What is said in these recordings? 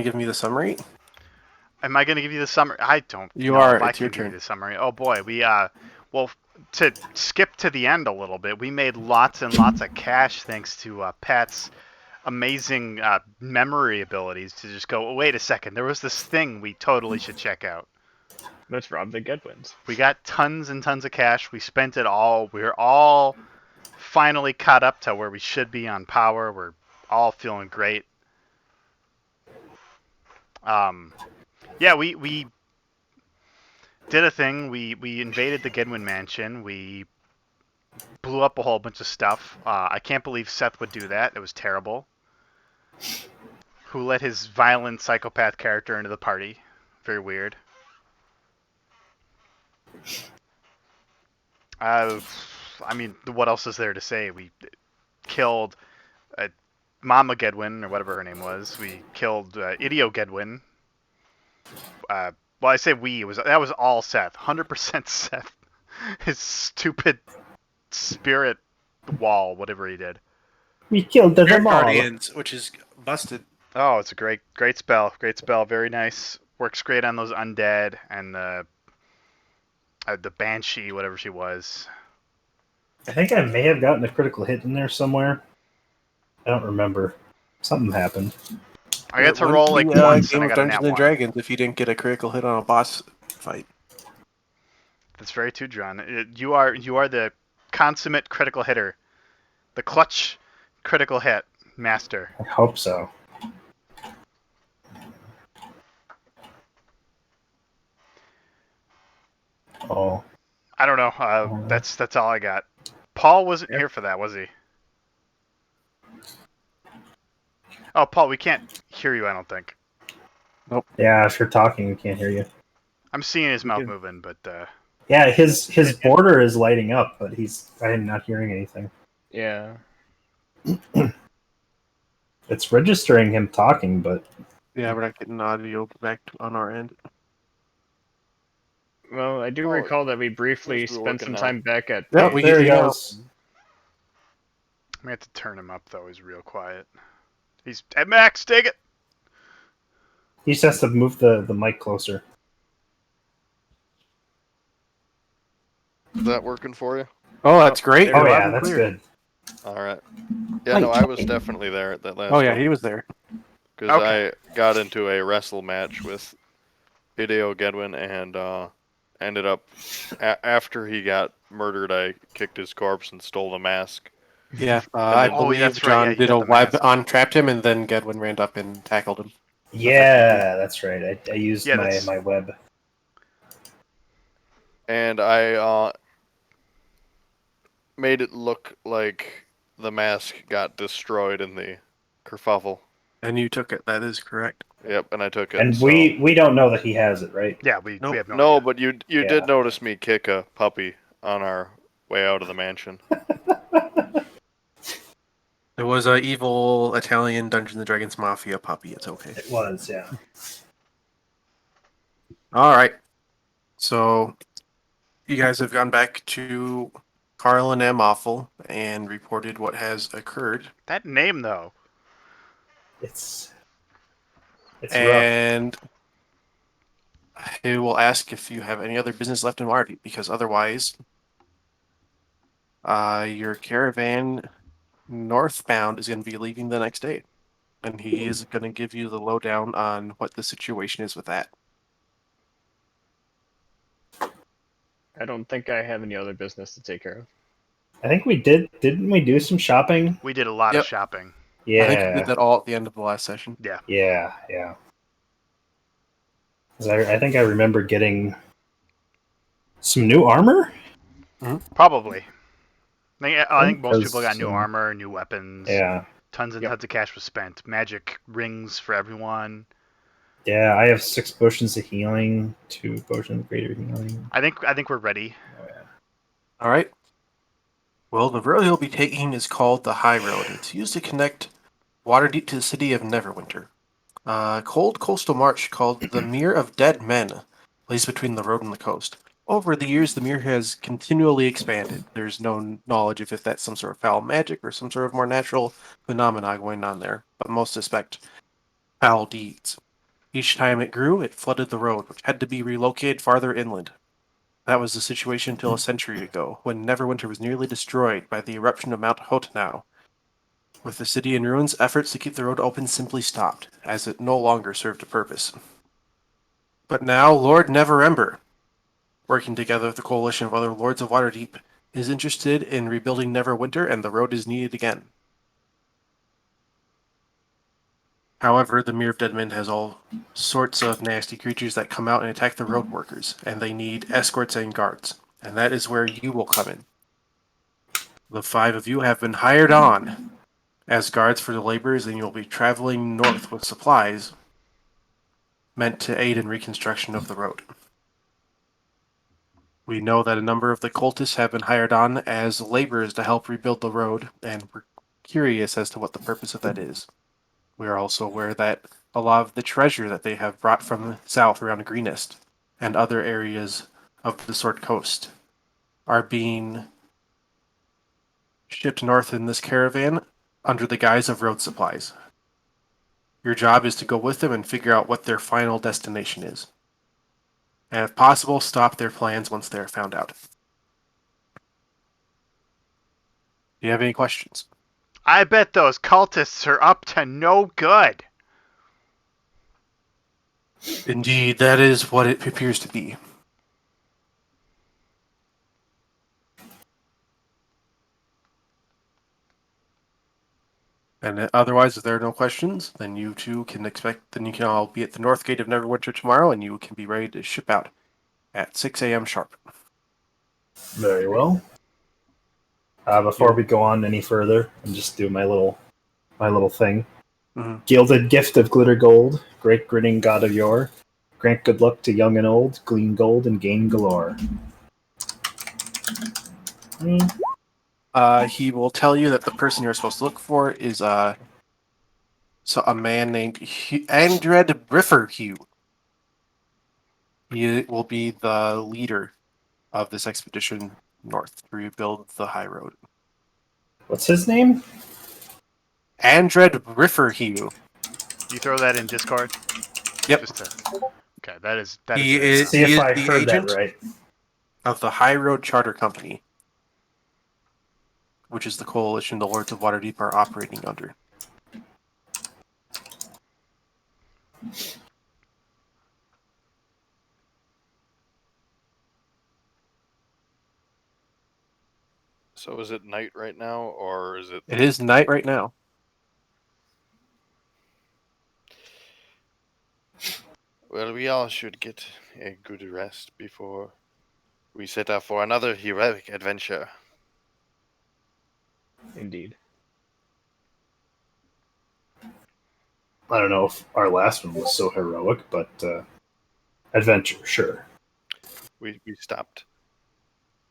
Give me the summary. Am I going to give you the summary? I don't You know are. if I It's your can give you turn. the summary. Oh boy, well, to skip to the end a little bit, we made lots and lots of cash thanks to Pat's amazing memory abilities to just go, wait a second, there was this thing we totally should check out. Let's rob the Gedwins. We got tons and tons of cash. We spent it all. We're all finally caught up to where we should be on power. We're all feeling great. Yeah, we did a thing. We invaded the Gedwin mansion. We blew up a whole bunch of stuff. I can't believe Seth would do that. It was terrible. Who let his violent psychopath character into the party? Very weird. I mean, what else is there to say? We killed Mama Gedwin, or whatever her name was. We killed Idio Gedwin. Well, I say we. That was all Seth. 100% Seth. His stupid spirit wall, whatever he did. We killed them all. Guardians, which is busted. Oh, it's a great spell. Great spell. Very nice. Works great on those undead and the banshee, whatever she was. I think I may have gotten a critical hit in there somewhere. I don't remember. Something happened. I got to roll like once, and I got a nat Dungeons and 1. Dragons if you didn't get a critical hit on a boss fight. That's very true, John. You are the consummate critical hitter, the clutch critical hit master. I hope so. Oh. I don't know. That's all I got. Paul wasn't here for that, was he? Oh, Paul, we can't hear you, I don't think. Nope. Yeah, if you're talking, we can't hear you. I'm seeing his mouth moving, but... Yeah, his border is lighting up, but I'm not hearing anything. Yeah. It's registering him talking, but... Yeah, we're not getting audio back on our end. Well, I do recall that we briefly we're spent working some now. time back at... Yeah, Oh, there he goes. I'm going to have to turn him up, though. He's real quiet. He's... Hey, Max, take it! He just has to move the mic closer. Is that working for you? Oh, that's great. Oh, You're loud yeah, and that's clear. good. All right. Yeah, no, I was definitely there at that last Oh, yeah, one. he was there. Because Okay. I got into a wrestle match with Hideo Gedwin and ended up, after he got murdered, I kicked his corpse and stole the mask. Yeah, I then- believe that's right, John yeah, you did got a the web mask. on trapped him, and then Gedwin ran up and tackled him. Yeah, that's right. I used Yeah, that's- my web. And I made it look like the mask got destroyed in the kerfuffle. And you took it. That is correct. Yep, and I took it. And so- we don't know that he has it, right? Yeah, we Nope. have no No, idea. but you Yeah. did notice me kick a puppy on our way out of the mansion. It was a evil Italian Dungeons and Dragons mafia puppy. It's okay. It was, yeah. All right. So you guys have gone back to Carl and M. Awful and reported what has occurred. That name, though. It's rough. And I will ask if you have any other business left in Waterdeep, because otherwise, your caravan northbound is going to be leaving the next day. And he is going to give you the lowdown on what the situation is with that. I don't think I have any other business to take care of. I think we did. Didn't we do some shopping? We did a lot Yep. of shopping. Yeah. I think we did that all at the end of the last session. Yeah. Yeah. 'Cause I think I remember getting some new armor. Probably. I think most Because, people got new armor, new weapons. Yeah. Tons and tons of cash was spent. Magic rings for everyone. Yeah, I have 6 potions of healing, 2 potions of greater healing. I think we're ready. Oh, yeah. All right. Well, the road you'll be taking is called the High Road. It's used to connect Waterdeep to the city of Neverwinter. A cold coastal march called the Mere of Dead Men lays between the road and the coast. Over the years, the Mere has continually expanded. There's no knowledge of if that's some sort of foul magic or some sort of more natural phenomena going on there, but most suspect foul deeds. Each time it grew, it flooded the road, which had to be relocated farther inland. That was the situation until a century ago, when Neverwinter was nearly destroyed by the eruption of Mount Hotanau. With the city in ruins, efforts to keep the road open simply stopped, as it no longer served a purpose. But now, Lord Neverember, working together with a coalition of other Lords of Waterdeep, is interested in rebuilding Neverwinter, and the road is needed again. However, the Mere of Deadmen has all sorts of nasty creatures that come out and attack the road workers, and they need escorts and guards. And that is where you will come in. The 5 of you have been hired on as guards for the laborers, and you'll be traveling north with supplies meant to aid in reconstruction of the road. We know that a number of the cultists have been hired on as laborers to help rebuild the road, and we're curious as to what the purpose of that is. We are also aware that a lot of the treasure that they have brought from the south around Greenest and other areas of the Sword Coast are being shipped north in this caravan under the guise of road supplies. Your job is to go with them and figure out what their final destination is. And if possible, stop their plans once they are found out. Do you have any questions? I bet those cultists are up to no good. Indeed, that is what it appears to be. And otherwise, if there are no questions, then you two can expect, then you can all be at the north gate of Neverwinter tomorrow, and you can be ready to ship out at 6 a.m. sharp. Very well. Before we go on any further, and just do my little thing. Mhm. Gilded gift of glitter gold, great grinning god of yore. Grant good luck to young and old, glean gold and gain galore. He will tell you that the person you're supposed to look for is a man named Andred Brifferhue. He will be the leader of this expedition north to rebuild the high road. What's his name? Andred Brifferhue. You throw that in Discord? Yep. Okay, that is He it. is- See if I the heard agent? that right. Of the High Road Charter Company, which is the coalition the Lords of Waterdeep are operating under. So is it night right now, or is it? It is night right now. Well, we all should get a good rest before we set off for another heroic adventure. Indeed. I don't know if our last one was so heroic, but adventure, sure. We stopped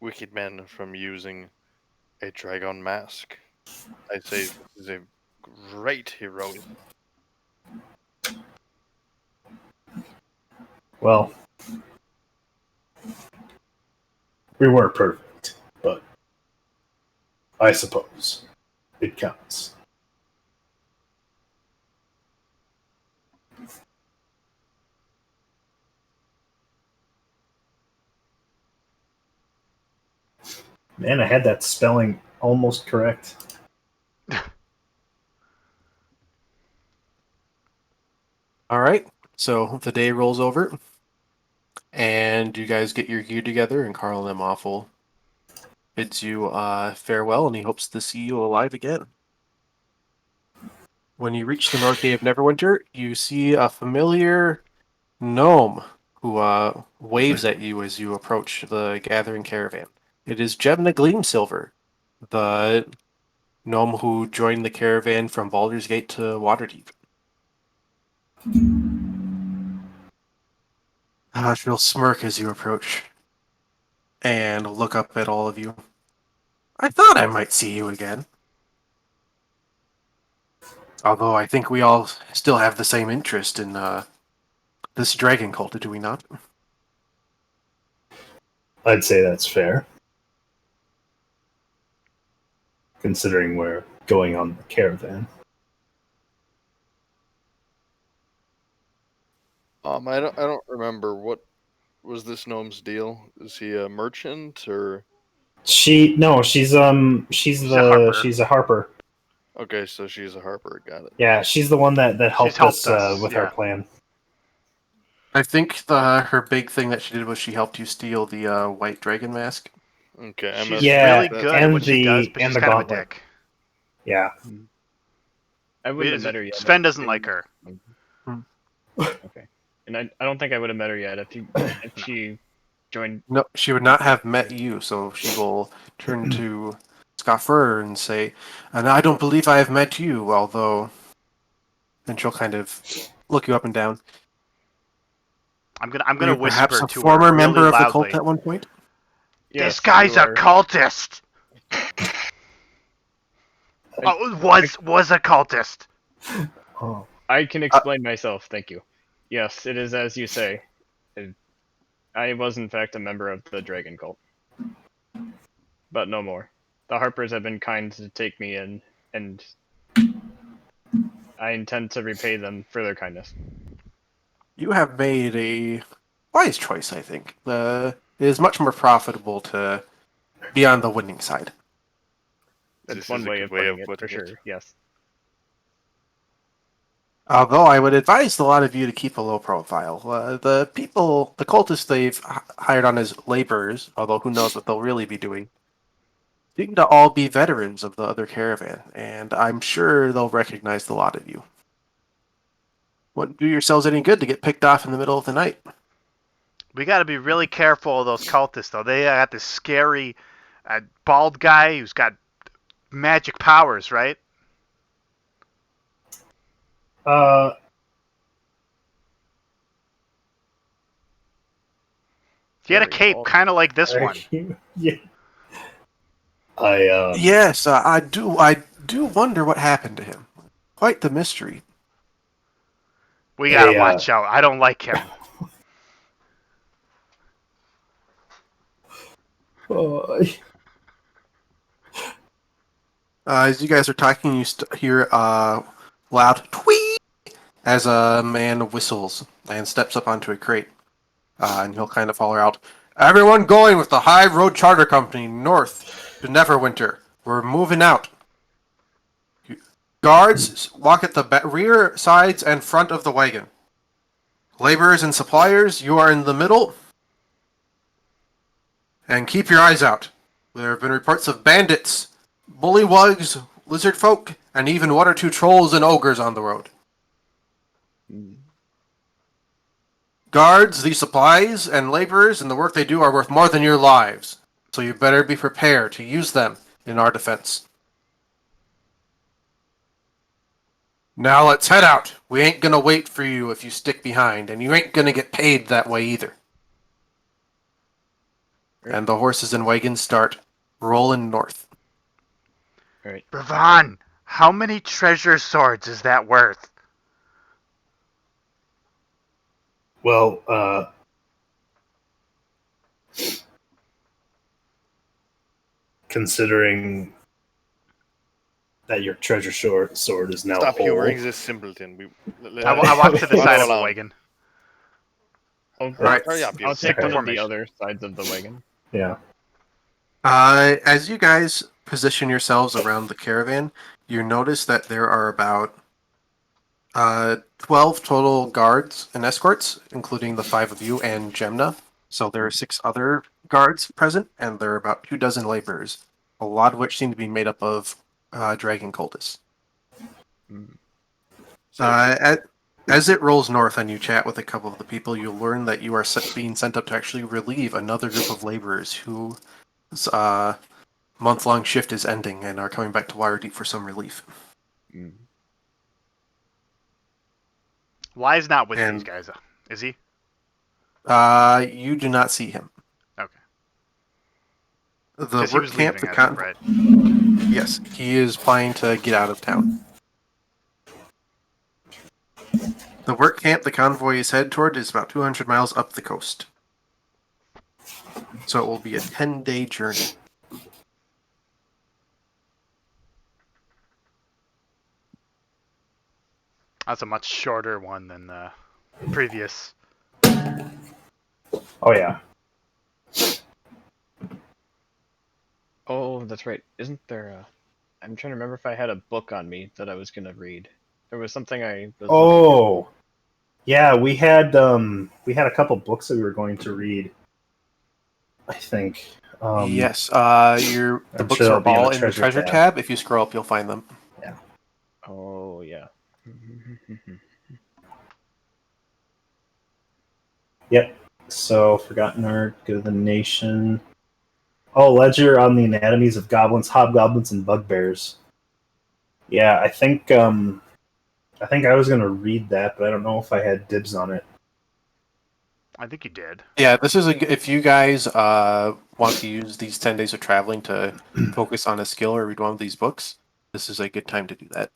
wicked men from using a dragon mask. I'd say this is a great heroic. Well, we weren't perfect, but I suppose it counts. Man, I had that spelling almost correct. All right. So the day rolls over, and you guys get your gear together, and Carl M. Awful bids you farewell, and he hopes to see you alive again. When you reach the north gate of Neverwinter, you see a familiar gnome who waves at you as you approach the gathering caravan. It is Jebna Gleamsilver, the gnome who joined the caravan from Baldur's Gate to Waterdeep. She'll smirk as you approach and look up at all of you. I thought I might see you again. Although I think we all still have the same interest in this dragon cult, do we not? I'd say that's fair. Considering we're going on the caravan. I don't remember what was this gnome's deal. Is he a merchant or? She's She's a harper. she's a harper. Okay, so she's a harper. Got it. Yeah, she's the one that helped helped us, us, with yeah. our plan. I think her big thing that she did was she helped you steal the white dragon mask. Okay, I She's missed Yeah, really that. good at and what she does, but and she's the kind of a gauntlet. dick. Yeah. I wouldn't have met her yet. Sven doesn't like her. Okay. And I don't think I would have met her yet if she joined. No, she would not have met you, so she will turn to Scoffer and say, "And I don't believe I have met you, although." Then she'll kind of look you up and down. I'm Were gonna you perhaps whisper a to former her member really of the loudly. cult at one point? Yes, This guy's you a are- cultist. Was a cultist. Oh. I can explain myself, thank you. Yes, it is as you say. I was in fact a member of the Dragon Cult. But no more. The Harpers have been kind to take me in, and I intend to repay them for their kindness. You have made a wise choice, I think. It is much more profitable to be on the winning side. That's This one is a way good of putting it, for putting it. sure, yes. Although I would advise a lot of you to keep a low profile. The cultists they've hired on as laborers, although who knows what they'll really be doing, seem to all be veterans of the other caravan, and I'm sure they'll recognize the lot of you. Wouldn't do yourselves any good to get picked off in the middle of the night. We got to be really careful of those cultists, though. They got this scary bald guy who's got magic powers, right? He had a Very cape, bald. kind of like this one. Yeah. Yes, I do wonder what happened to him. Quite the mystery. We gotta Hey, watch out. I don't like him. As you guys are talking, you hear a loud tweet as a man whistles and steps up onto a crate. And he'll kind of holler out, "Everyone going with the High Road Charter Company north to Neverwinter. We're moving out. Guards, walk at the rear, sides, and front of the wagon. Laborers and suppliers, you are in the middle. And keep your eyes out. There have been reports of bandits, bullywugs, lizard folk, and even one or two trolls and ogres on the road. Guards, these supplies and laborers and the work they do are worth more than your lives, so you better be prepared to use them in our defense. Now let's head out. We ain't gonna wait for you if you stick behind, and you ain't gonna get paid that way either." And the horses and wagons start rolling north. Bravan, how many treasure swords is that worth? Well, considering that your treasure sword is now Stop whole. humoring this simpleton. I walk to the side of the along. wagon. Right. Hurry up, you I'll take sick one of the formation. other sides of the wagon. Yeah. As you guys position yourselves around the caravan, you notice that there are about 12 total guards and escorts, including the 5 of you and Gemna. So there are 6 other guards present, and there are about 24 laborers, a lot of which seem to be made up of dragon cultists. As it rolls north and you chat with a couple of the people, you learn that you are being sent up to actually relieve another group of laborers whose month-long shift is ending and are coming back to Waterdeep for some relief. Why's not with And- these guys? Is he? You do not see him. Okay. The Because he work was camp, leaving, the I think, right? Yes, he is planning to get out of town. The work camp the convoy is headed toward is about 200 miles up the coast. So it will be a 10-day journey. That's a much shorter one than the previous. Oh yeah. Oh, that's right. Isn't there a... I'm trying to remember if I had a book on me that I was gonna read. There was something I was looking at. Oh, yeah. We had a couple books that we were going to read. I think. Yes. The I'm books sure are they'll be in all the in the treasure treasure tab. tab. If you scroll up, you'll find them. Oh, yeah. Yep. So, Forgotten Art, Good of the Nation. Oh, Ledger on the Anatomies of Goblins, Hobgoblins, and Bugbears. Yeah, I think I was gonna read that, but I don't know if I had dibs on it. I think you did. Yeah, this is if you guys want to use these 10 days of traveling to focus on a skill or read one of these books, this is a good time to do that.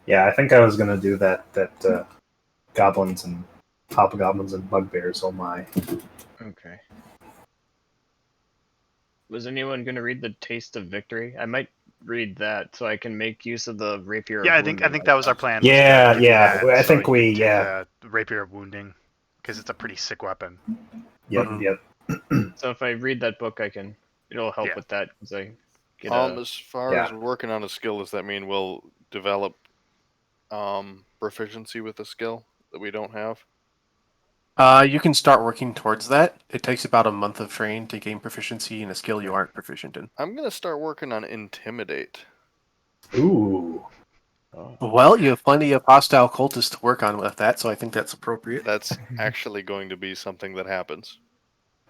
Yeah, I think I was gonna do that. Goblins and Hobgoblins and Bugbears. Oh my! Okay. Was anyone gonna read The Taste of Victory? I might read that so I can make use of the Rapier Yeah, of I think Wounding that was our stuff. plan. Yeah, was to give you yeah, that I so think you we- could do the Rapier of Wounding, because it's a pretty sick weapon. Yep, Mhm. yep. So if I read that book, it'll help Yeah. with that because I get As far Yeah. as working on a skill, does that mean we'll develop proficiency with a skill that we don't have? You can start working towards that. It takes about a month of training to gain proficiency in a skill you aren't proficient in. I'm gonna start working on intimidate. Ooh, Oh. Well, you have plenty of hostile cultists to work on with that, so I think that's appropriate. That's actually going to be something that happens.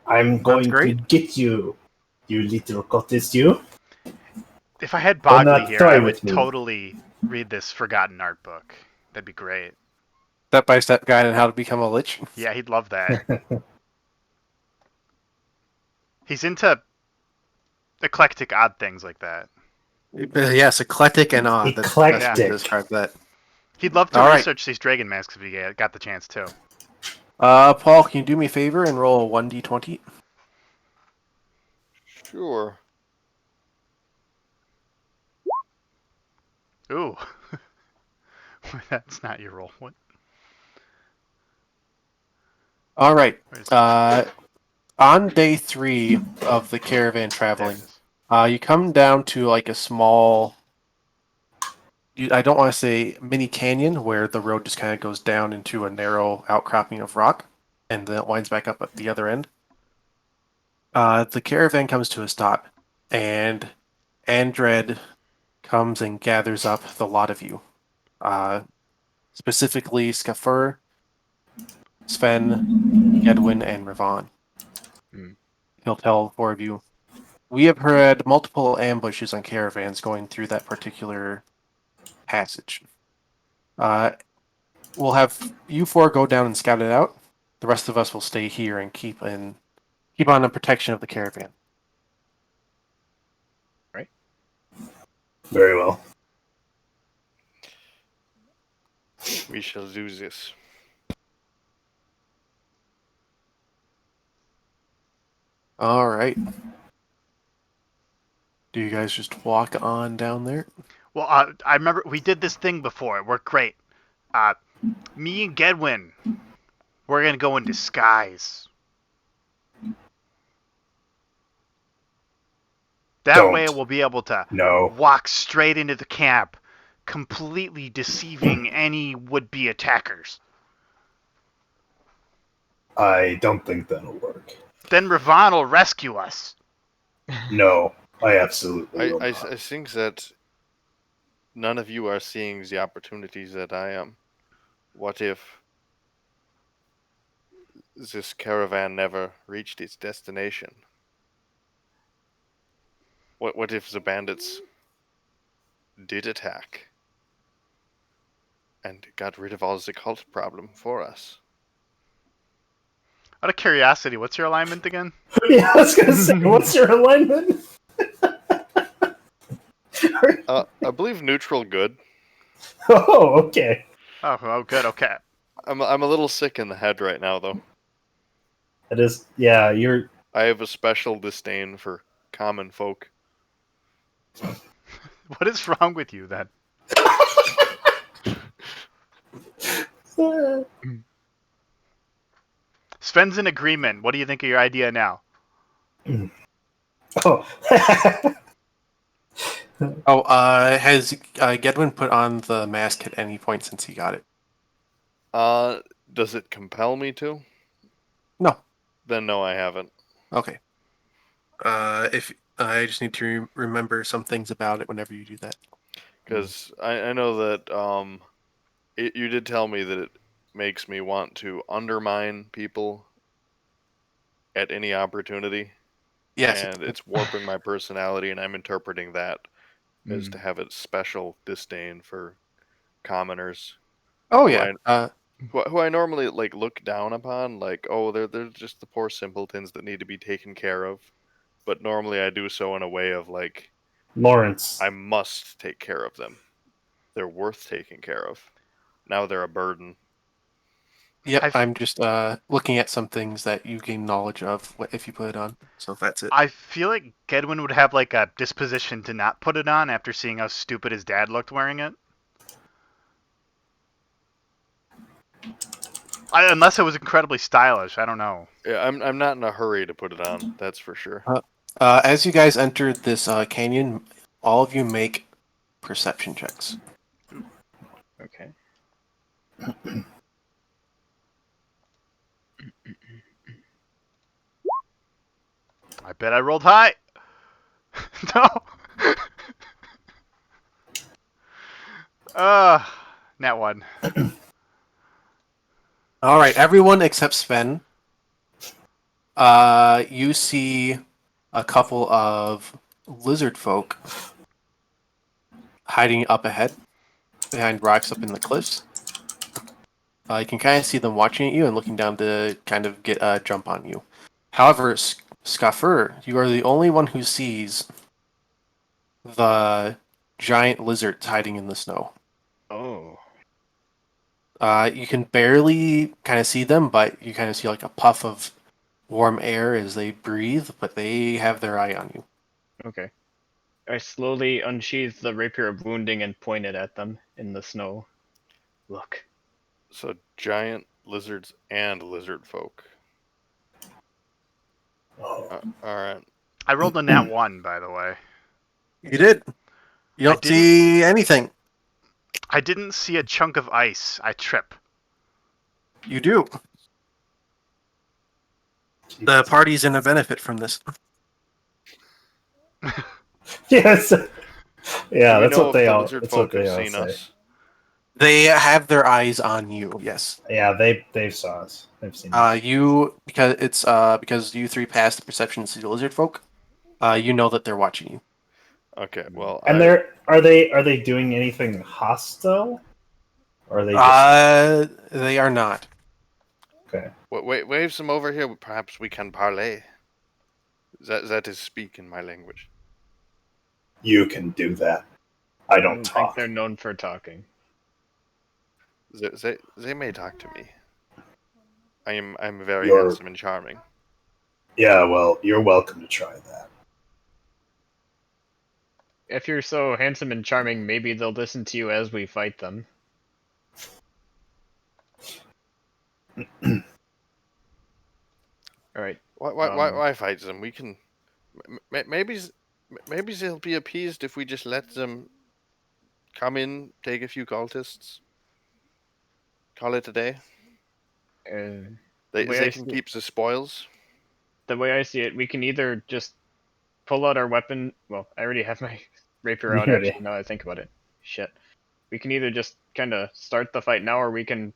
I'm going to great. get you, you little cultist, you. If I had Do Bogley not here, toy I would with me. totally read this Forgotten Art book. That'd be great. Step-by-step guide on how to become a lich. Yeah, he'd love that. He's into eclectic, odd things like that. Yes, eclectic and odd. That's the best way to Eclectic. describe that. He'd love to All right. research these dragon masks if he got the chance too. Paul, can you do me a favor and roll a 1d20? Sure. Ooh. That's not your roll. What? All right. Where's On day 3 of the caravan there traveling, it is. you come down to like a small. I don't want to say mini canyon where the road just kind of goes down into a narrow outcropping of rock, and then it winds back up at the other end. The caravan comes to a stop, and Andred comes and gathers up the lot of you. Specifically Skafur, Sven, Edwin, and Ravon. Hmm. He'll tell 4 of you. We have heard multiple ambushes on caravans going through that particular passage. We'll have you 4 go down and scout it out. The rest of us will stay here and keep on the protection of the caravan. Very well. We shall do this. All right. Do you guys just walk on down there? Well, I remember we did this thing before. It worked great. Me and Gedwin, we're gonna go in disguise. That Don't. way, we'll be able to No. walk straight into the camp, completely deceiving any would-be attackers. I don't think that'll work. Then Ravon will rescue us. No, I absolutely will I not. think that none of you are seeing the opportunities that I am. What if this caravan never reached its destination? What if the bandits did attack and got rid of all the cult problem for us? Out of curiosity, what's your alignment again? Yeah, I was gonna say, what's your alignment? I believe neutral good. Oh, okay. Oh, good, okay. I'm a little sick in the head right now, though. It is. Yeah, you're. I have a special disdain for common folk. What is wrong with you then? Sven's in agreement. What do you think of your idea now? Oh. Oh, has Gedwin put on the mask at any point since he got it? Does it compel me to? No. Then no, I haven't. Okay. If I just need to remember some things about it whenever you do that. Because I know that you did tell me that it makes me want to undermine people at any opportunity. Yes. And it's warping my personality, and I'm interpreting that as to have a special disdain for commoners. Oh who yeah. who I normally like look down upon, like, oh, they're just the poor simpletons that need to be taken care of. But normally I do so in a way of like, Lawrence. I must take care of them. They're worth taking care of. Now they're a burden. Yep. I'm just looking at some things that you gain knowledge of if you put it on. So that's it. I feel like Gedwin would have like a disposition to not put it on after seeing how stupid his dad looked wearing it. Unless it was incredibly stylish. I don't know. Yeah, I'm not in a hurry to put it on. That's for sure. As you guys enter this canyon, all of you make perception checks. Okay. I bet I rolled high. No. Nat 1. All right, everyone except Sven. You see a couple of lizard folk hiding up ahead, behind rocks up in the cliffs. You can kind of see them watching at you and looking down to kind of get a jump on you. However, Scuffer, you are the only one who sees the giant lizards hiding in the snow. Oh. You can barely kind of see them, but you kind of see like a puff of warm air as they breathe, but they have their eye on you. Okay. I slowly unsheathe the rapier of wounding and point it at them in the snow. Look. So giant lizards and lizard folk. All right. I rolled a nat 1, by the way. You did. You don't see anything. I didn't see a chunk of ice. I trip. You do. The party's in a benefit from this. Yes. Yeah, Do we that's know what if they the all. lizard That's folk what they have all seen say. us. They have their eyes on you. Yes. Yeah, they saw us. They've seen us. Because you three passed the perception to see the lizard folk. You know that they're watching you. Okay, well, And are they doing anything hostile? Or are they just They are not. okay? wave some over here. Perhaps we can parley. That is speak in my language. You can do that. I I don't don't think talk. they're known for talking. They may talk to me. I'm very You're- handsome and charming. Yeah, well, you're welcome to try that. If you're so handsome and charming, maybe they'll listen to you as we fight them. Alright. Why fight them? We can. Maybe they'll be appeased if we just let them come in, take a few cultists, call it a day. way I They can see- keep the spoils. The way I see it, we can either just pull out our weapon. Well, I already have my rapier out, Ready. actually, now that I think about it. Shit. We can either just kind of start the fight now, or we can,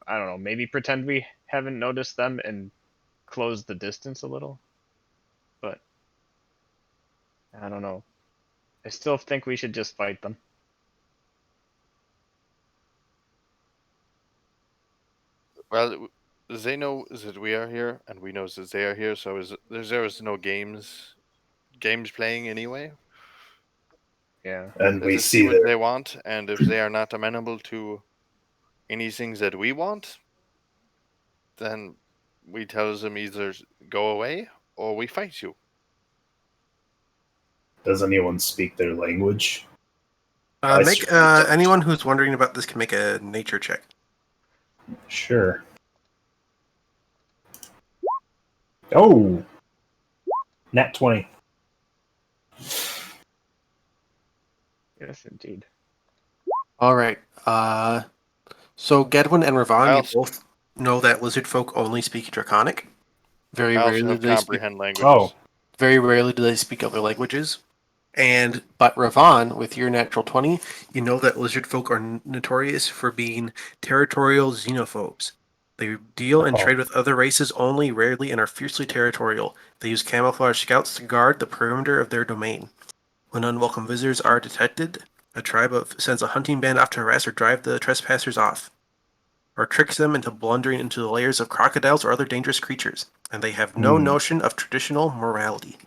I don't know, maybe pretend we haven't noticed them and close the distance a little. But I don't know. I still think we should just fight them. Well, they know that we are here, and we know that they are here. So there is no games playing anyway. Yeah. And we Let's see what that they want, and if they are not amenable to anything that we want, then we tell them either go away or we fight you. does anyone speak their language? I Make certainly don't. anyone who's wondering about this can make a nature check. Sure. Oh! Nat 20. Yes, indeed. All right. So Gedwin and I Ravon, you also, both know that lizard folk only speak Draconic. Very I also rarely have do they speak. comprehend languages. Oh, Very rarely do they speak other languages. But Ravon, with your natural 20, you know that lizard folk are notorious for being territorial xenophobes. They deal and Oh. trade with other races only, rarely, and are fiercely territorial. They use camouflage scouts to guard the perimeter of their domain. When unwelcome visitors are detected, sends a hunting band off to harass or drive the trespassers off, or tricks them into blundering into the lairs of crocodiles or other dangerous creatures. And they have no notion of traditional morality.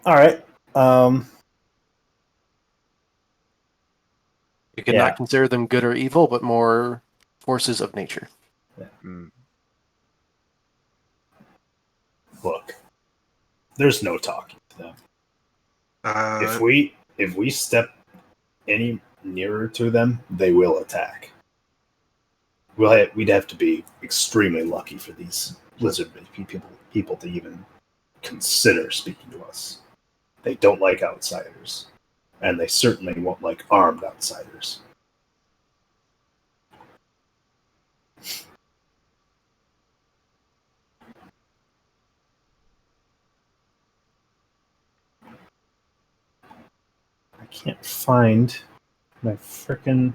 all right. You cannot Yeah. consider them good or evil, but more forces of nature. Look, there's no talking to them. If we step any nearer to them, they will attack. We'd have to be extremely lucky for these lizard people to even consider speaking to us. They don't like outsiders, and they certainly won't like armed outsiders. I can't find my frickin'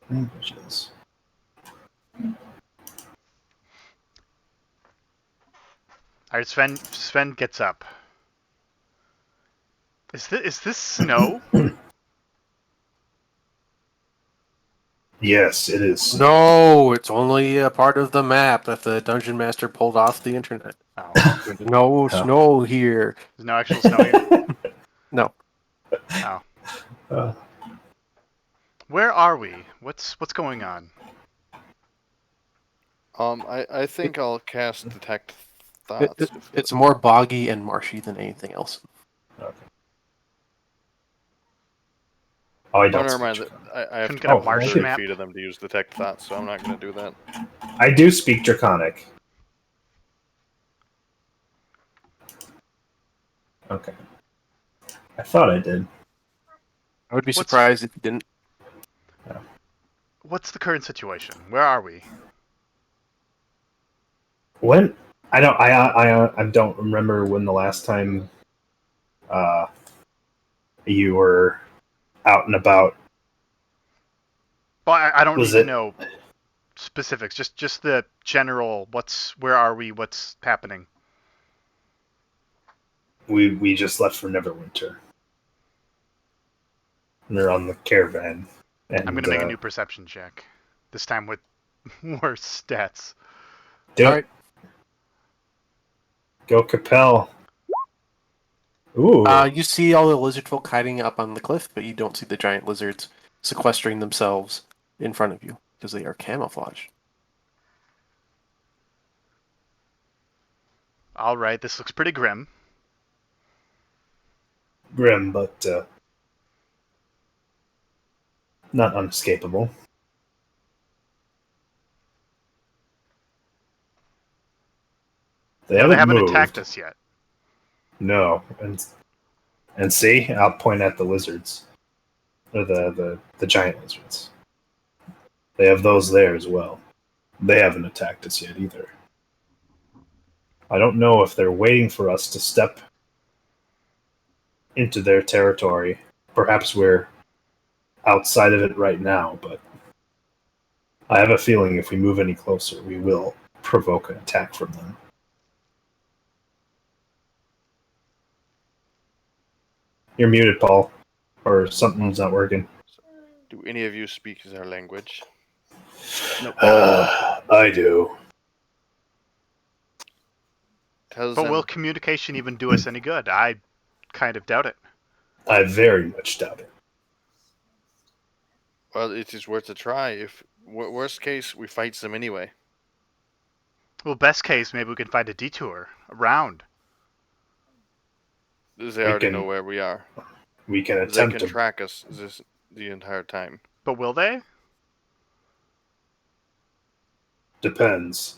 languages. All right, Sven gets up. Is this snow? Yes, it is. No, it's only a part of the map that the dungeon master pulled off the internet. Oh, There's no snow here. there's no actual snow here. No. Oh, Uh, where are we? What's going on? I think I'll cast detect It- thoughts. it- it's more boggy and marshy than anything else. okay. Oh, I Oh, don't never speak mind. Draconic. I have Couldn't to get a put marsh 30 map? feet of them to use detect thoughts, so I'm not going to do that. I do speak Draconic. Okay. I thought I did. I would be What's- surprised if you didn't. What's the current situation? Where are we? When I don't remember when the last time you were out and about. Well, I don't Was need to it- know specifics. Just the general. Where are we? What's happening? We just left for Neverwinter. And they're on the caravan. And, I'm gonna make a new perception check. This time with worse stats. do All it. right. Go Capel. Ooh. You see all the lizard folk hiding up on the cliff, but you don't see the giant lizards sequestering themselves in front of you because they are camouflaged. All right, this looks pretty grim. Grim, but not unescapable. They They haven't haven't moved. attacked us yet. No, and see, I'll point at the lizards, or the giant lizards. They have those there as well. They haven't attacked us yet either. I don't know if they're waiting for us to step into their territory. Perhaps we're outside of it right now, but I have a feeling if we move any closer, we will provoke an attack from them. You're muted, Paul, or something's not working. Do any of you speak their language? Nope. I do. Tells But them, will communication even do us any good? I kind of doubt it. I very much doubt it. well, it is worth a try. If worst case, we fight them anyway. Well, best case, maybe we can find a detour around. They We already can- know where we are. We can They attempt can to. track us the entire time. But will they? Depends.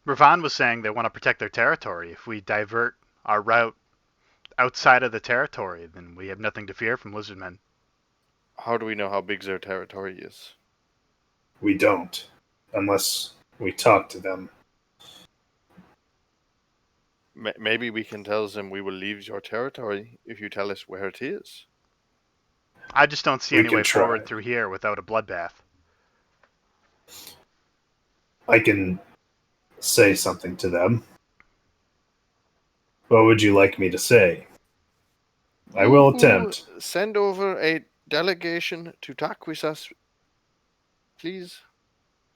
Ravan was saying they want to protect their territory. If we divert our route outside of the territory, then we have nothing to fear from lizardmen. How do we know how big their territory is? We don't, unless we talk to them. Maybe we can tell them we will leave your territory if you tell us where it is. I just don't see We any can way try. forward through here without a bloodbath. I can say something to them. What would you like me to say? I will You attempt. Send over a delegation to talk with us, please.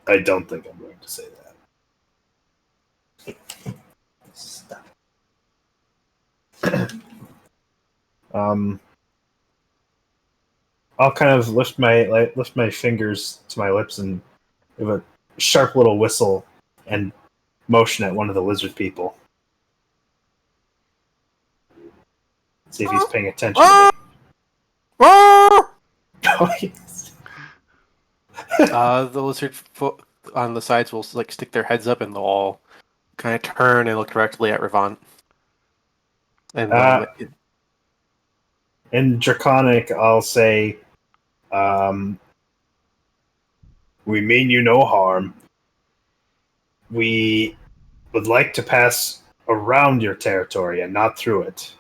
I don't think I'm going to say that. Stop. I'll kind of lift my fingers to my lips and give a sharp little whistle and motion at one of the lizard people. See if he's paying attention to me. Oh, yes. The lizard folk on the sides will like stick their heads up and they'll all kind of turn and look directly at Ravant. And In Draconic, I'll say, we mean you no harm. We would like to pass around your territory and not through it.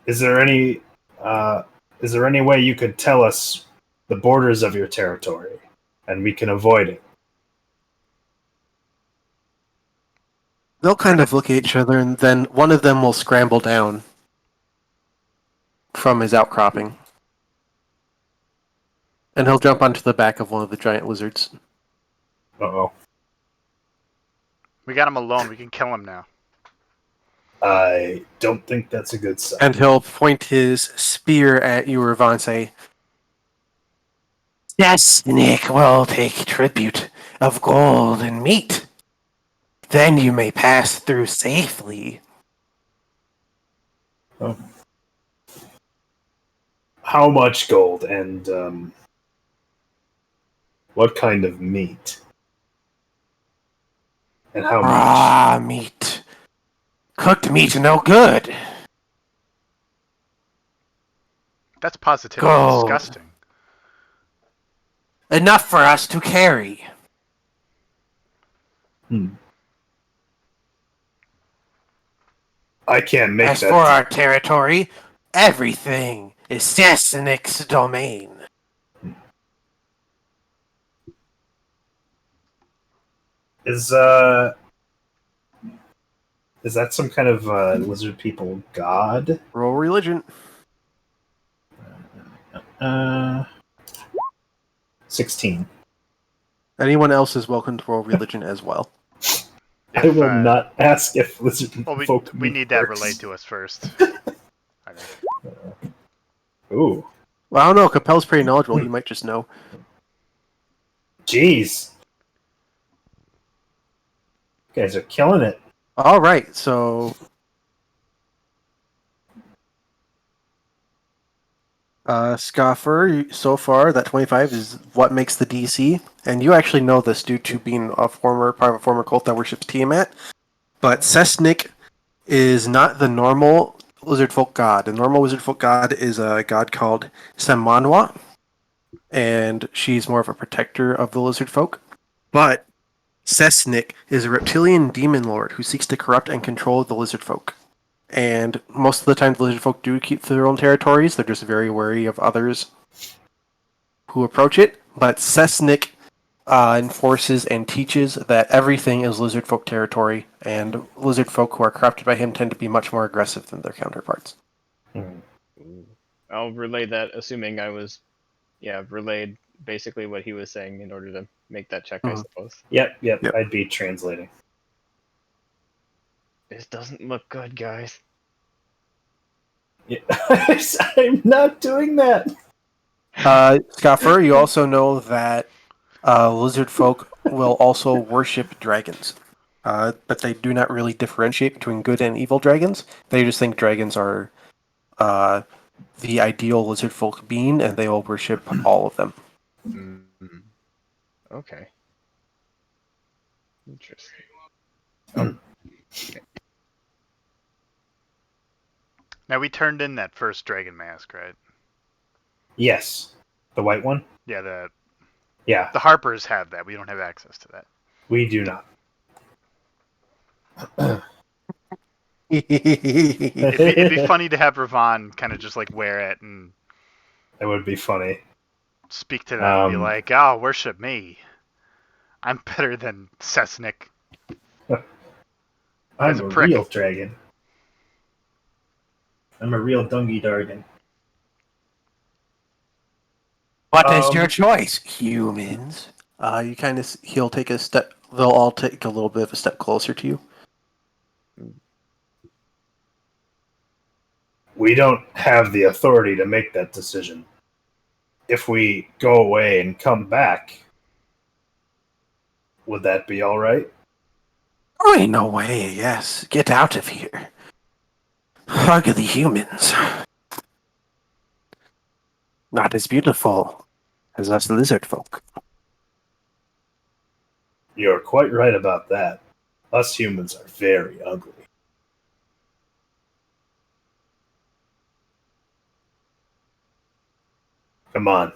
Is there any way you could tell us the borders of your territory, and we can avoid it? they'll kind of look at each other, and then one of them will scramble down from his outcropping. And he'll jump onto the back of one of the giant lizards. Uh-oh. We got him alone. We can kill him now. I don't think that's a good sign. And he'll point his spear at you, Ravant, and say, "Yes, Nick will take tribute of gold and meat. Then you may pass through safely." How much gold and what kind of meat? And how much? Raw meat. Cooked meat no good. That's positively Gold. disgusting. Enough for us to carry. I can't make As that. for our territory, everything is Sassenix's domain. Is that some kind of lizard people god? Roll religion. 16. Anyone else is welcome to roll religion as well. I will If, not ask if lizard Well, folk we meet need that first. relayed to us first. I think. Ooh, Well, I don't know. Capel's pretty knowledgeable. He might just know. jeez. You guys are killing it. All right, so Scoffer, so far that 25 is what makes the DC, and you actually know this due to being a part of a former cult that worships Tiamat. But Sesnik is not the normal lizard folk god. The normal lizard folk god is a god called Semanwa, and she's more of a protector of the lizard folk. But Sesnik is a reptilian demon lord who seeks to corrupt and control the lizard folk. And most of the time, the lizard folk do keep their own territories. They're just very wary of others who approach it. But Sesnik enforces and teaches that everything is lizard folk territory, and lizard folk who are corrupted by him tend to be much more aggressive than their counterparts. I'll relay that, assuming I was, relayed basically what he was saying in order to make that check, I Mhm. suppose. Yep, Yep. I'd be translating. This doesn't look good, guys. Yeah. I'm not doing that. Scoffer, you also know that lizard folk will also worship dragons. but they do not really differentiate between good and evil dragons. They just think dragons are the ideal lizard folk being, and they will worship all of them. Mm. Okay. Interesting. Now we turned in that first dragon mask, right? Yes. The white one? Yeah, Yeah, the Harpers have that. We don't have access to that. we do not. It'd be funny to have Ravon kind of just like wear it and That would be funny. speak to them and be like, "Oh, worship me. I'm better than Cessnick." I'm a a prick. real dragon. I'm a real dungy dargan. What is your choice, humans? He'll take a step. They'll all take a little bit of a step closer to you. We don't have the authority to make that decision. If we go away and come back, would that be all right? Oh, ain't no way. Yes, get out of here. Hug the humans. Not as beautiful as us lizard folk. You're quite right about that. Us humans are very ugly. Come on.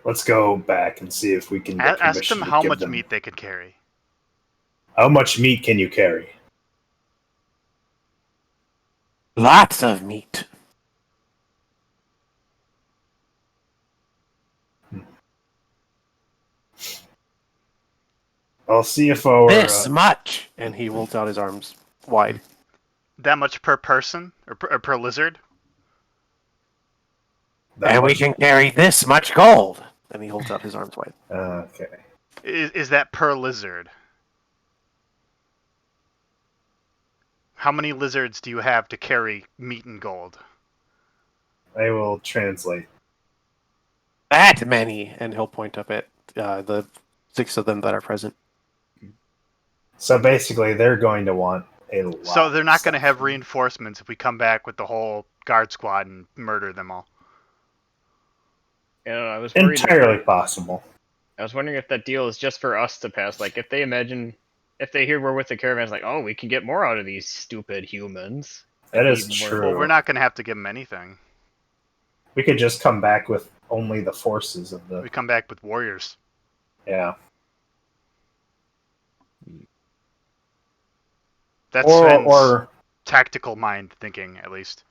Let's go back and see if we can get Ask permission them to how give much them... meat they could carry. How much meat can you carry? Lots of meat. I'll see if our... This much! And he holds out his arms wide. That much per person or per lizard? that And we much- can carry this much gold! And he holds out his arms wide. Okay. Is that per lizard? How many lizards do you have to carry meat and gold? I will translate. That many! And he'll point up at the 6 of them that are present. So basically, they're going to want a lot. So they're not going to of have stuff. reinforcements if we come back with the whole guard squad and murder them all. You know, I was worried. Entirely possible. I was wondering if that deal is just for us to pass. Like, if they hear we're with the caravans, like, oh, we can get more out of these stupid humans. That is Need more- true. Well, we're not going to have to give them anything. We could just come back with only the forces of We the... come back with warriors. Yeah. That's Or, Sven's or tactical mind thinking, at least.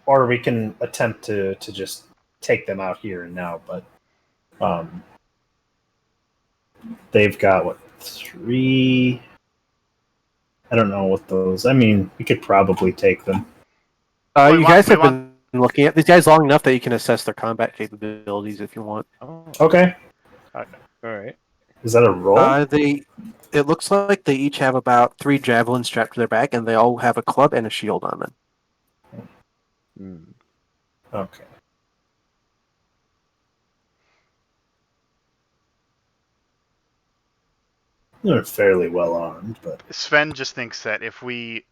or we can attempt to just take them out here and now, but they've got what, 3? I don't know what those. I mean, we could probably take them. We You want- guys we have been looking at these guys long enough that you can assess their combat capabilities if you want. Oh, Okay. all right. Is that a roll? It looks like they each have about 3 javelins strapped to their back, and they all have a club and a shield on them. Okay. They're fairly well armed, but Sven just thinks that if we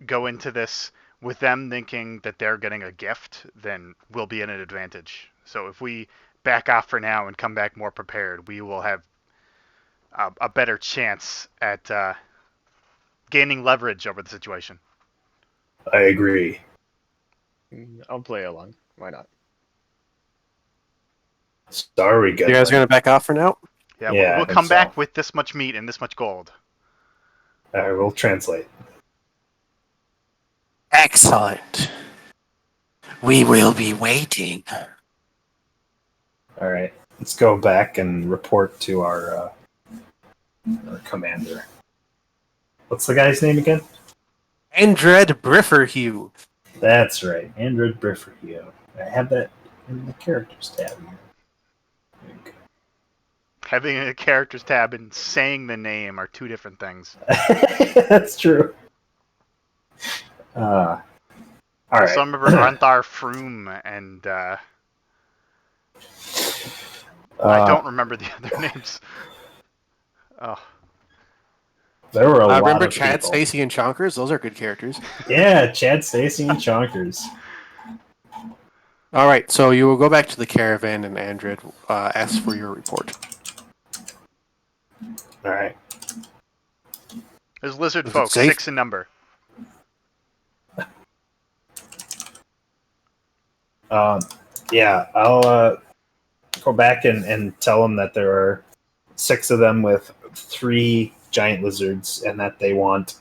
go into this with them thinking that they're getting a gift, then we'll be at an advantage. So if we back off for now and come back more prepared, we will have a better chance at gaining leverage over the situation. I agree. I'll play along. Why not? Sorry, good. You guys are going to back off for now? Yeah, Yeah, I we'll think come back so. with this much meat and this much gold. I will translate. Excellent. We will be waiting. All right, let's go back and report to our commander. What's the guy's name again? Andred Brifferhue. That's right, Andrew Brifferhue. I have that in the characters tab here. There you Having a characters tab and saying the name are two different things. go. That's true. All right. So I remember Arnthar Froome and I don't remember the other names. Oh, There were a lot Remember of Chad, people. Stacy, and Chonkers? Those are good characters. Yeah, Chad, Stacy, and Chonkers. All right, so you will go back to the caravan, and Andred asks for your report. All right. There's lizard Is it folk, safe? 6 in number. Yeah, I'll go back and tell them that there are 6 of them with 3 giant lizards, and that they want.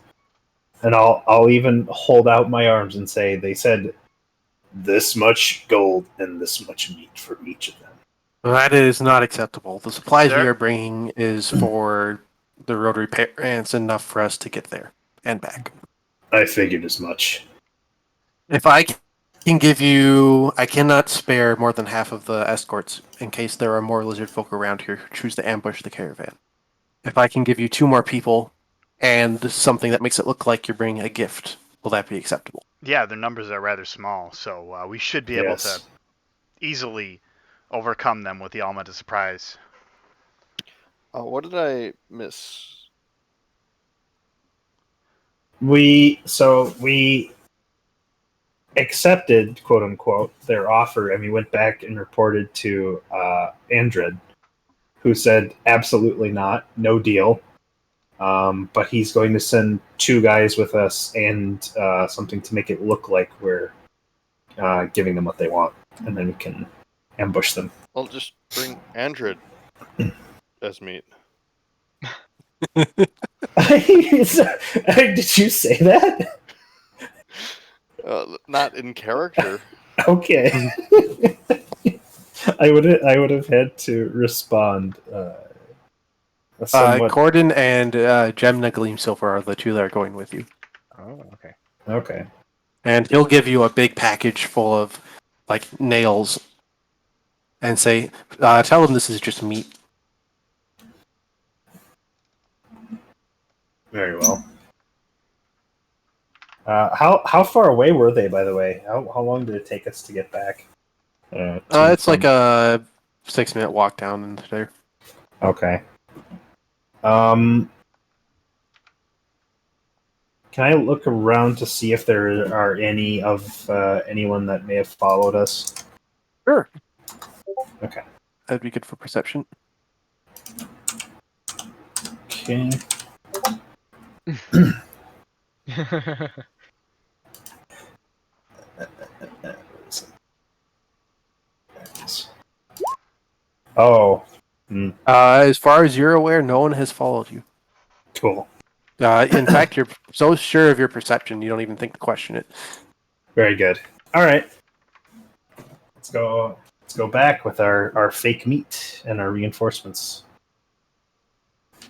And I'll even hold out my arms and say they said this much gold and this much meat for each of them. That is not acceptable. The supplies we Sir? are bringing is for the road repair, and it's enough for us to get there and back. I figured as much. If I can give you, I cannot spare more than half of the escorts in case there are more lizard folk around here who choose to ambush the caravan. If I can give you 2 more people and something that makes it look like you're bringing a gift, will that be acceptable? Yeah, their numbers are rather small, so we should be able to easily overcome them with the element of surprise. What did I miss? We accepted, quote unquote, their offer, and we went back and reported to Andred, who said absolutely not, no deal. But he's going to send 2 guys with us and something to make it look like we're giving them what they want, and then we can ambush them. I'll just bring Andred as meat. Did you say that? Not in character. Okay. I would have had to respond. Somewhat. Corden and Gemna Gleamsilver are the 2 that are going with you. Oh, okay. Okay. And he'll give you a big package full of like nails and say, tell them this is just meat. Very well. How far away were they, by the way? How long did it take us to get back? It's like a 6-minute walk down into there. Okay. Can I look around to see if there are any of anyone that may have followed us? Sure. Okay. That'd be good for perception. Okay. Oh. As far as you're aware, no one has followed you. Cool. In fact, you're so sure of your perception, you don't even think to question it. Very good. All right. Let's go back with our fake meat and our reinforcements.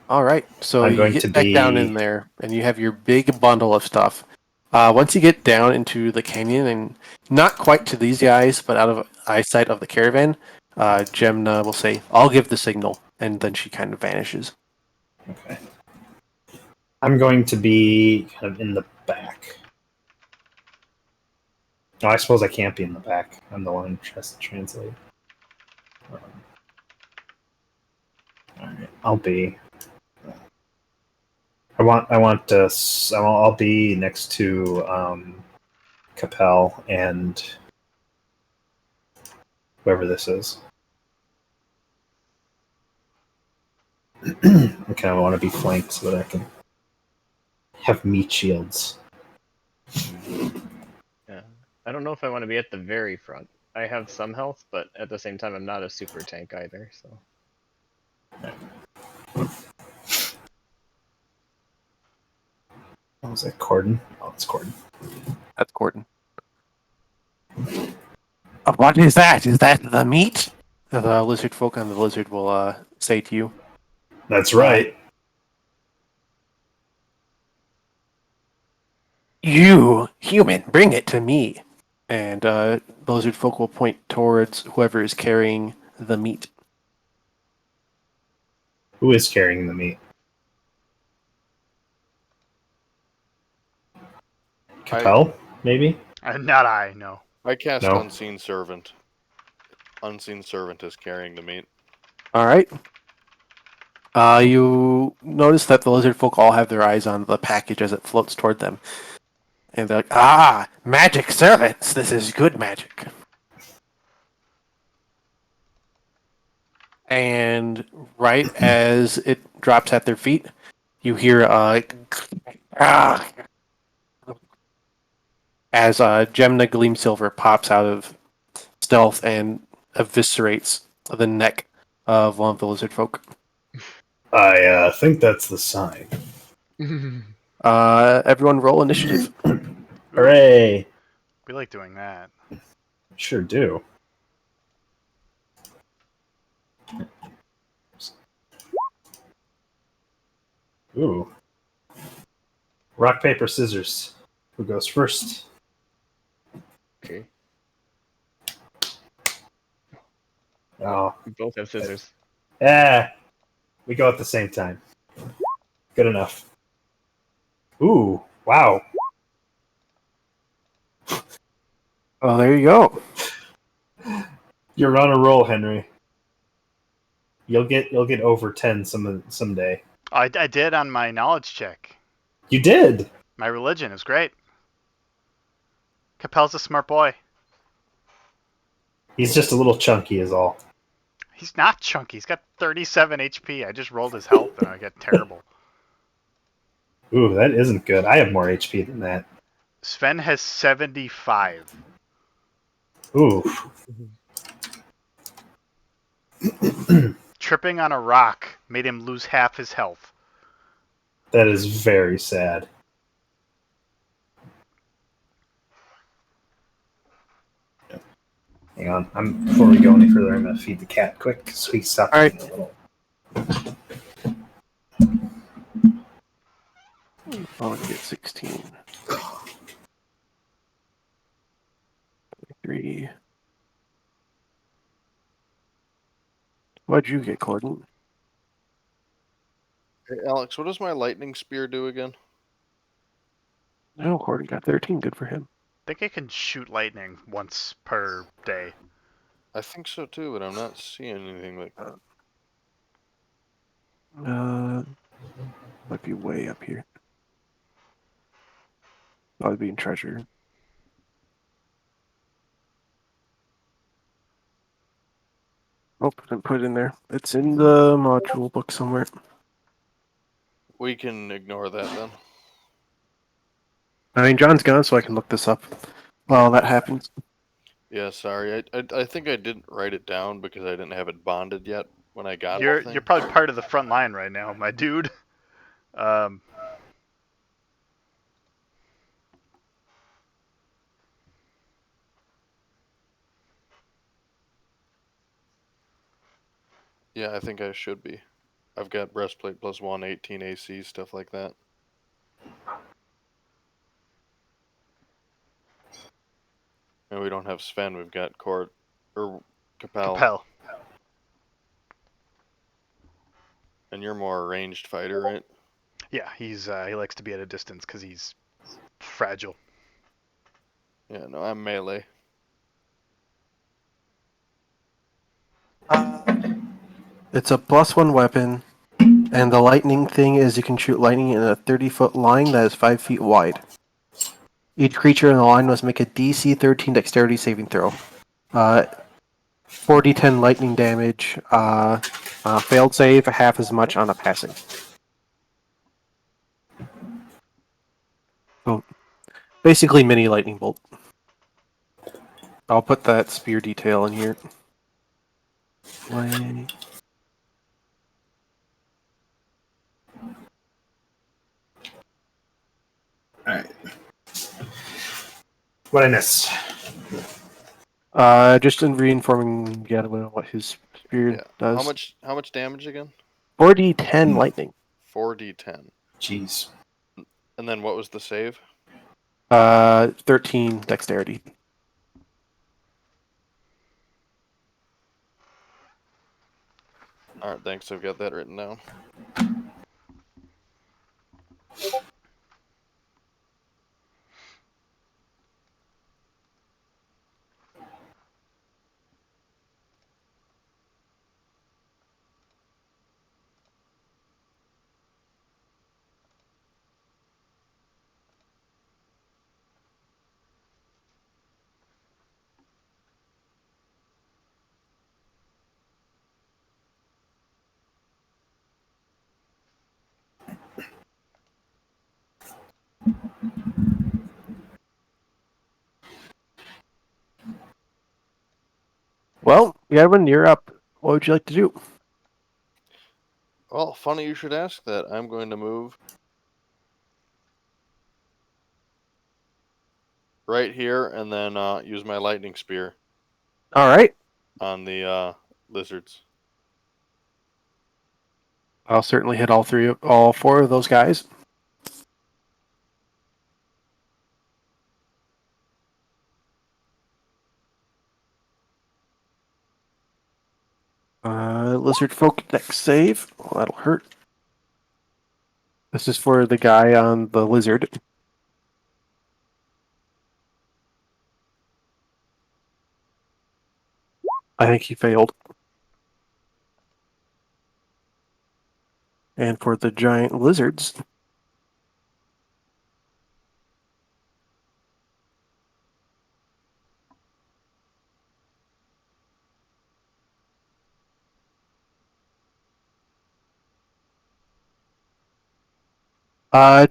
All right, so I'm you going get to back down be- in there, and you have your big bundle of stuff. Once you get down into the canyon, and not quite to these guys, but out of eyesight of the caravan, Gemna will say, "I'll give the signal," and then she kind of vanishes. Okay. I'm going to be kind of in the back. No, I suppose I can't be in the back. I'm the one who has to translate. All right, I'll be. I'll be next to Capel and whoever this is. I kind of want to be flanked so that I can have meat shields. Yeah. I don't know if I want to be at the very front. I have some health, but at the same time, I'm not a super tank either. So Oh, is that Corden? Oh, it's Corden. That's Gordon. What is that? Is that the meat? The lizard folk on the lizard will say to you. That's right. You, human, bring it to me. And the lizard folk will point towards whoever is carrying the meat. Who is carrying the meat? Capel, maybe? Not I, no. I cast No. Unseen Servant. Unseen Servant is carrying the meat. All right. You notice that the lizard folk all have their eyes on the package as it floats toward them. And they're like, ah, magic servants! This is good magic. And right as it drops at their feet, you hear ah, as Gemna Gleam Silver pops out of stealth and eviscerates the neck of one of the lizard folk. I think that's the sign. Everyone roll initiative. Hooray! We like doing that. Sure do. Ooh. Rock, paper, scissors. Who goes first? Okay. Oh. We both have scissors. We go at the same time. Good enough. Ooh, wow. Oh, there you go. You're on a roll, Henry. You'll get over 10 someday. I did on my knowledge check. You did. My religion is great. Capel's a smart boy. He's just a little chunky is all. He's not chunky. He's got 37 HP. I just rolled his health and I got terrible. Ooh, that isn't good. I have more HP than that. Sven has 75. Ooh. Tripping on a rock made him lose half his health. That is very sad. Hang on. Before we go any further, I'm going to feed the cat quick so he stops. All right. being a little. Oh, I get 16. 3. What'd you get, Corden? Hey, Alex, what does my lightning spear do again? No, Corden got 13. Good for him. I think I can shoot lightning once per day. I think so too, but I'm not seeing anything like that. Might be way up here. Probably be in treasure. Oh, didn't put it in there. It's in the module book somewhere. We can ignore that then. I mean, John's gone, so I can look this up while that happens. Yeah, sorry. I think I didn't write it down because I didn't have it bonded yet when I got You're the thing. probably part of the front line right now, my dude. Yeah, I think I should be. I've got breastplate plus 1, 18 AC, stuff like that. And we don't have Sven, we've got Court or Capel. Capel. And you're more a ranged fighter, right? Yeah, he likes to be at a distance because he's fragile. Yeah, no, I'm melee. It's a +1 weapon, and the lightning thing is you can shoot lightning in a 30-foot line that is 5 feet wide. Each creature in the line must make a DC 13 dexterity saving throw. 4d10 lightning damage, failed save, half as much on a passing. So, basically mini lightning bolt. I'll put that spear detail in here. Alright. What I missed? Just in reinforming Gadwin what his spear Yeah. does. How much damage again? 4d10 lightning. 4d10. Jeez. And then what was the save? 13 dexterity. Alright, thanks. I've got that written down. Edwin, you're up. What would you like to do? Well, funny you should ask that. I'm going to move right here and then use my lightning spear All right. on the lizards. I'll certainly hit all four of those guys. Lizard folk next save. Well, that'll hurt. This is for the guy on the lizard. I think he failed. And for the giant lizards,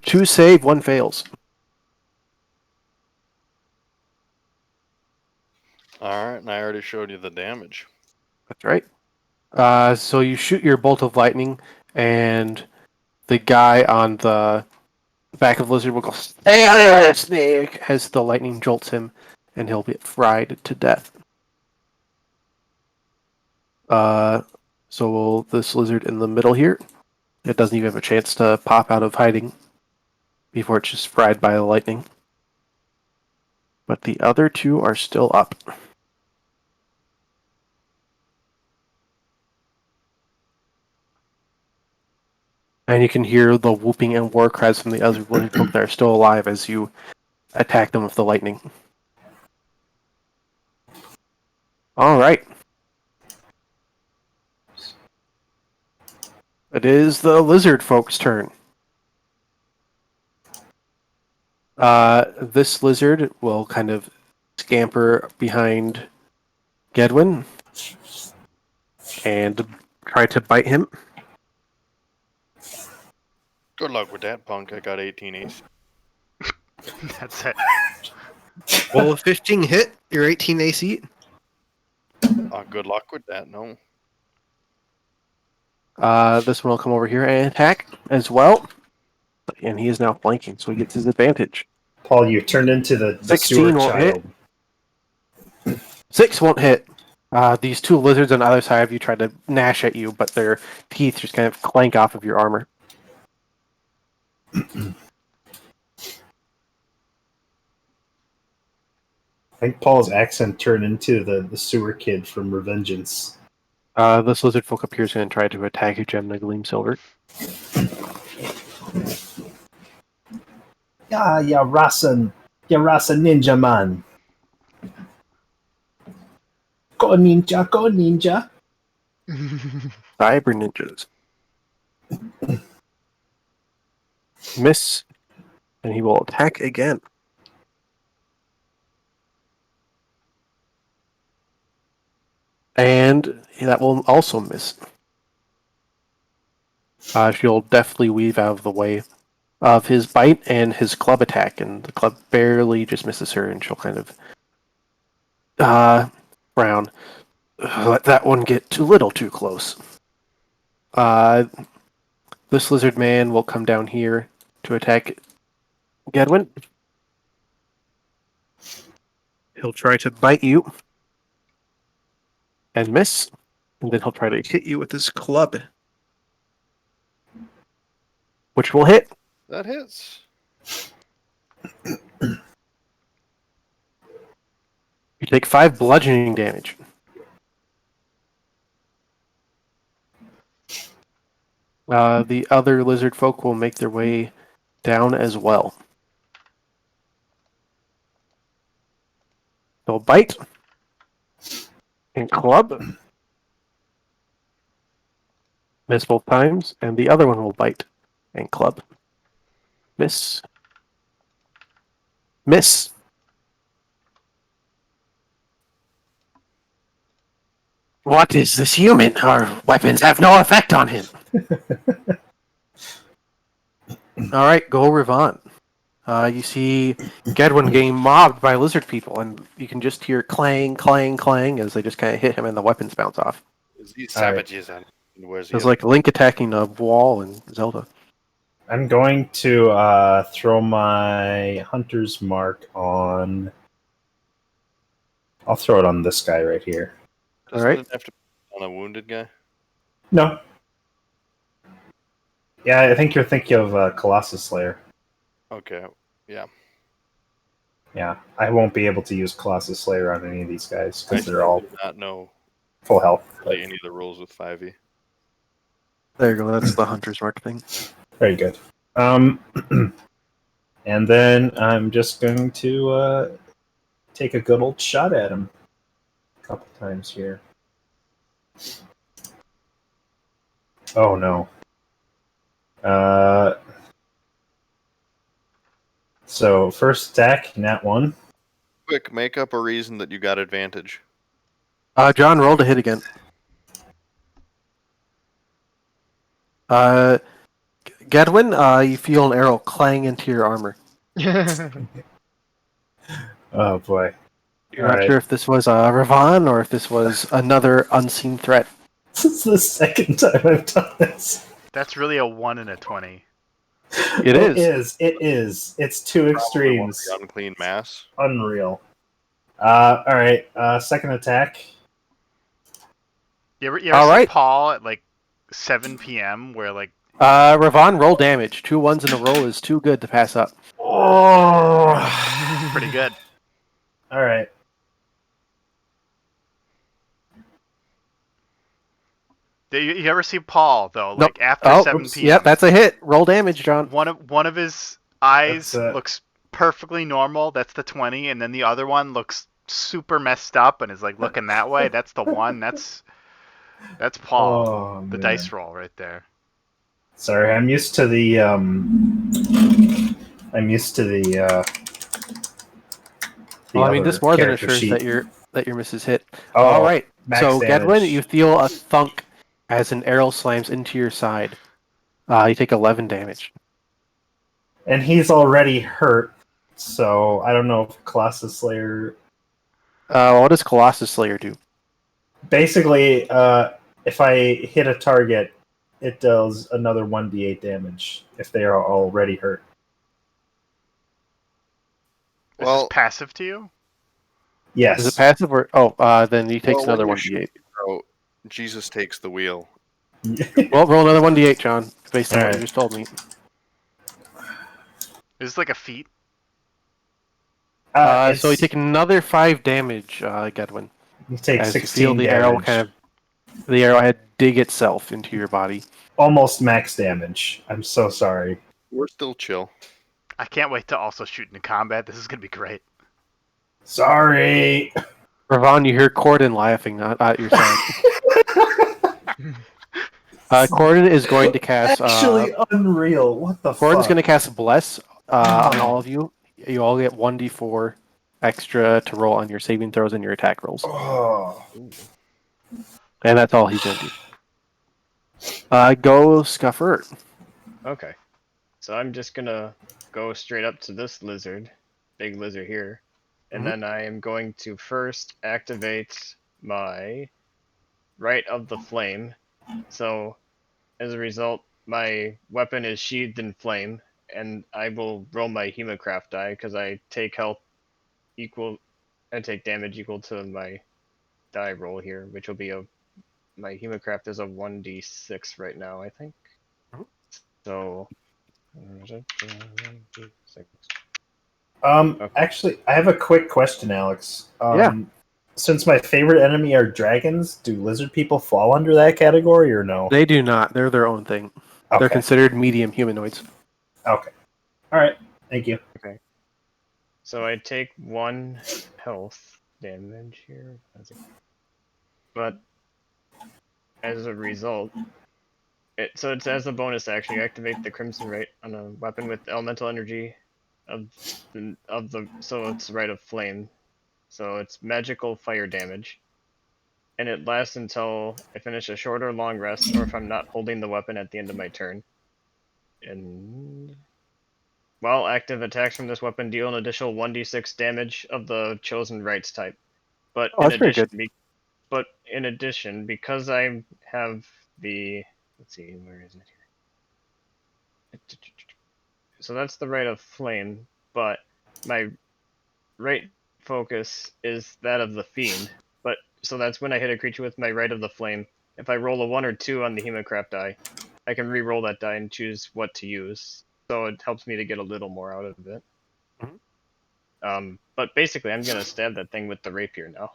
two save, one fails. All right, and I already showed you the damage. That's right. So you shoot your bolt of lightning, and the guy on the back of the lizard will go, "Stay out of there, snake!" as the lightning jolts him, and he'll get fried to death. So this lizard in the middle here, it doesn't even have a chance to pop out of hiding before it's just fried by the lightning. But the other two are still up. And you can hear the whooping and war cries from the other lizard folk that are still alive as you attack them with the lightning. All right. It is the lizard folks' turn. This lizard will kind of scamper behind Gedwin and try to bite him. Good luck with that, punk. I got 18 AC. That's it. Well, a 15 hit, your 18 AC. Good luck with that, no. This one will come over here and attack as well. And he is now flanking, so he gets his advantage. Paul, you turned into the 16 sewer won't child. hit. 6 won't hit. These two lizards on the other side of you try to gnash at you, but their teeth just kind of clank off of your armor. I think Paul's accent turned into the sewer kid from Revengeance. This lizard folk up here is going to try to attack you, Gem the Gleam Silver. Ya Rasa ninja man. Go ninja, go ninja. Cyber ninjas. Miss. And he will attack again. And that will also miss. She'll deftly weave out of the way of his bite and his club attack, and the club barely just misses her, and she'll kind of frown. Let that one get a little too close. This lizard man will come down here to attack Gedwin. He'll try to bite you and miss, and then he'll try to hit you with his club, which will hit. That hits. You take 5 bludgeoning damage. The other lizard folk will make their way down as well. They'll bite and club. Miss both times, and the other one will bite and club. Miss. Miss. What is this human? Our weapons have no effect on him. All right, go Ravon. You see Gedwin getting mobbed by lizard people, and you can just hear clang, clang, clang as they just kind of hit him and the weapons bounce off. These All right. savages and where's It's the like Link attacking a wall in Zelda. I'm going to throw my hunter's mark on. I'll throw it on this guy right here. Doesn't Alright. it have to be on a wounded guy? No. Yeah, I think you're thinking of Colossus Slayer. Okay. Yeah, I won't be able to use Colossus Slayer on any of these guys I because they're all do not know full health. really any of the rules with 5e. There you go. That's the hunter's mark thing. Very good. And then I'm just going to take a good old shot at him a couple times here. Oh no. So first attack, nat 1. Quick, make up a reason that you got advantage. John rolled a hit again. Gedwin, you feel an arrow clang into your armor. Oh boy. You're not sure if this was Ravan or if this was another unseen threat. This is the second time I've done this. That's really a 1 in a 20. It is. It is. It's two extremes. The unclean mass. Unreal. Alright, second attack. You ever All see right. Paul at like 7 p.m. where like Ravan, roll damage. 2 ones in a row is too good to pass up. Oh, pretty good. Alright. You ever see Paul though? Nope. Like after Oh, 7 oops. p.m. Yep, that's a hit. Roll damage, John. One of his eyes That's, looks perfectly normal. That's the 20, and then the other one looks super messed up and is like looking that way. That's the 1. That's Paul. Oh, The man. dice roll right there. Sorry, I'm used to the Well, I mean, this other more than character assures sheet. that your misses hit. Oh, All right. max So, damage. Gedwin, you feel a thunk as an arrow slams into your side. You take 11 damage. And he's already hurt, so I don't know if Colossus Slayer. What does Colossus Slayer do? Basically, if I hit a target, it does another 1d8 damage if they are already hurt. Is Well- this passive to you? Yes. Is it passive or? Oh, then he takes Well, another when you 1d8. So Jesus takes the wheel. Well, roll another 1d8, John, based on what Alright. you just told me. Is this like a feat? So you take another 5 damage, Gedwin, you take as 16 you feel the damage. the arrowhead dig itself into your body. Almost max damage. I'm so sorry. We're still chill. I can't wait to also shoot into combat. This is gonna be great. Sorry. Ravan, you hear Corden laughing at your side. Corden is going to cast. Actually, unreal. What the fuck? Corden's going to cast Bless on all of you. You all get 1d4 extra to roll on your saving throws and your attack rolls. Oh. And that's all he's going to do. Go Scuffer. Okay. So I'm just gonna go straight up to this lizard, big lizard here, and Mhm. then I am going to first activate my Rite of the Flame. So as a result, my weapon is sheathed in flame, and I will roll my Hemocraft die because I take damage equal to my die roll here, which will be my Hemocraft is a 1d6 right now, I think. Mhm. So 1d6. Actually, I have a quick question, Alex. Yeah. Since my favorite enemy are dragons, do lizard people fall under that category or no? They do not. They're their own thing. They're Okay. considered medium humanoids. Okay. All right. Thank you. So I take 1 health damage here. But as a result, it's as a bonus action, you activate the Crimson Rite on a weapon with elemental energy of the so it's Rite of Flame. So it's magical fire damage. And it lasts until I finish a short or long rest, or if I'm not holding the weapon at the end of my turn. And while active, attacks from this weapon deal an additional 1d6 damage of the chosen rights type. But Oh, that's very good. But in addition, because I have the, let's see, where is it here? So that's the Rite of Flame, but my right focus is that of the Fiend. But so that's when I hit a creature with my Rite of the Flame. If I roll a 1 or 2 on the Hemocraft die, I can re-roll that die and choose what to use. So it helps me to get a little more out of it. But basically, I'm gonna stab that thing with the rapier now.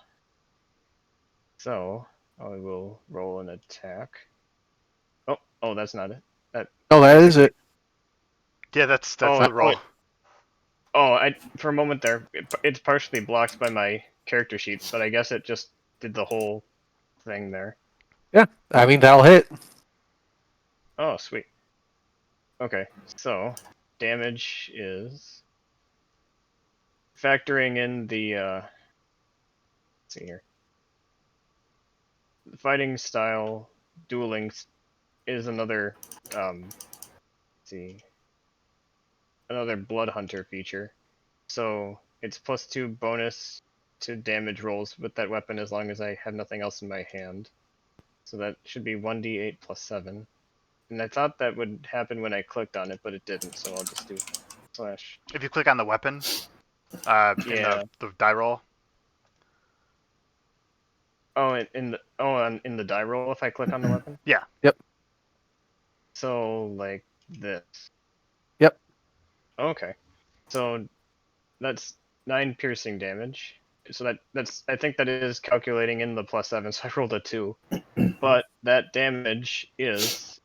So I will roll an attack. Oh, that's not it. Oh, that is it. Yeah, that's Oh, the roll. For a moment there, it's partially blocked by my character sheet, but I guess it just did the whole thing there. Yeah, I mean, that'll hit. Oh, sweet. Okay, so damage is factoring in the let's see here. The fighting style dueling is another let's see, another blood hunter feature. So it's +2 bonus to damage rolls with that weapon as long as I have nothing else in my hand. So that should be 1d8 + 7. And I thought that would happen when I clicked on it, but it didn't, so I'll just do slash. If you click on the weapon, in Yeah. the die roll. Oh, in the die roll if I click on the weapon? Yeah. Yep. So like this. Yep. Okay. So that's 9 piercing damage. So that's I think that is calculating in the +7, so I rolled a 2. But that damage is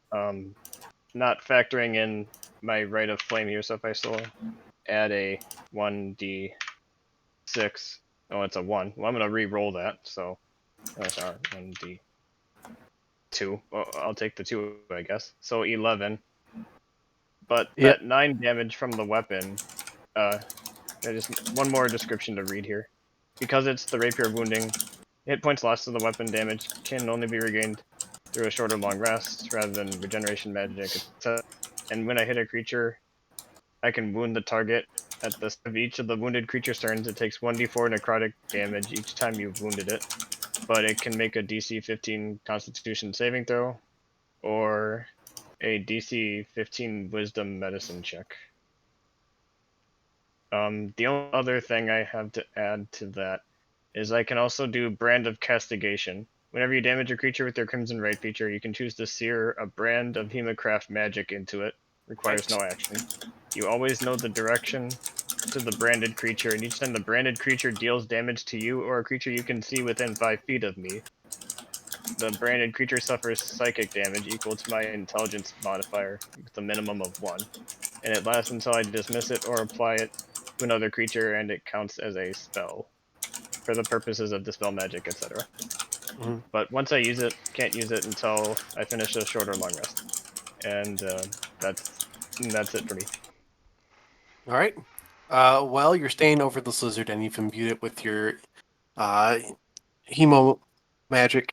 not factoring in my Rite of Flame here, so if I still add a 1d6. Oh, it's a 1. Well, I'm gonna re-roll that, so sorry, 1d2. Well, I'll take the 2, I guess. So 11. But Yep. that 9 damage from the weapon, just one more description to read here. Because it's the rapier wounding, hit points lost to the weapon damage can only be regained through a short or long rest, rather than regeneration magic, etc. And when I hit a creature, I can wound the target. At the start of each of the wounded creature's turns, it takes 1d4 necrotic damage each time you've wounded it. But it can make a DC 15 Constitution saving throw, or a DC 15 Wisdom Medicine check. The only other thing I have to add to that is I can also do Brand of Castigation. Whenever you damage a creature with your Crimson Right feature, you can choose to sear a brand of Hemocraft magic into it. Requires no action. You always know the direction to the branded creature, and each time the branded creature deals damage to you or a creature you can see within 5 feet of me, the branded creature suffers psychic damage equal to my intelligence modifier with a minimum of 1. And it lasts until I dismiss it or apply it to another creature, and it counts as a spell for the purposes of dispel magic, etc. Mhm. But once I use it, can't use it until I finish a short or long rest. And that's it for me. All right. Well, you're staying over this lizard, and you've imbued it with your hemo magic.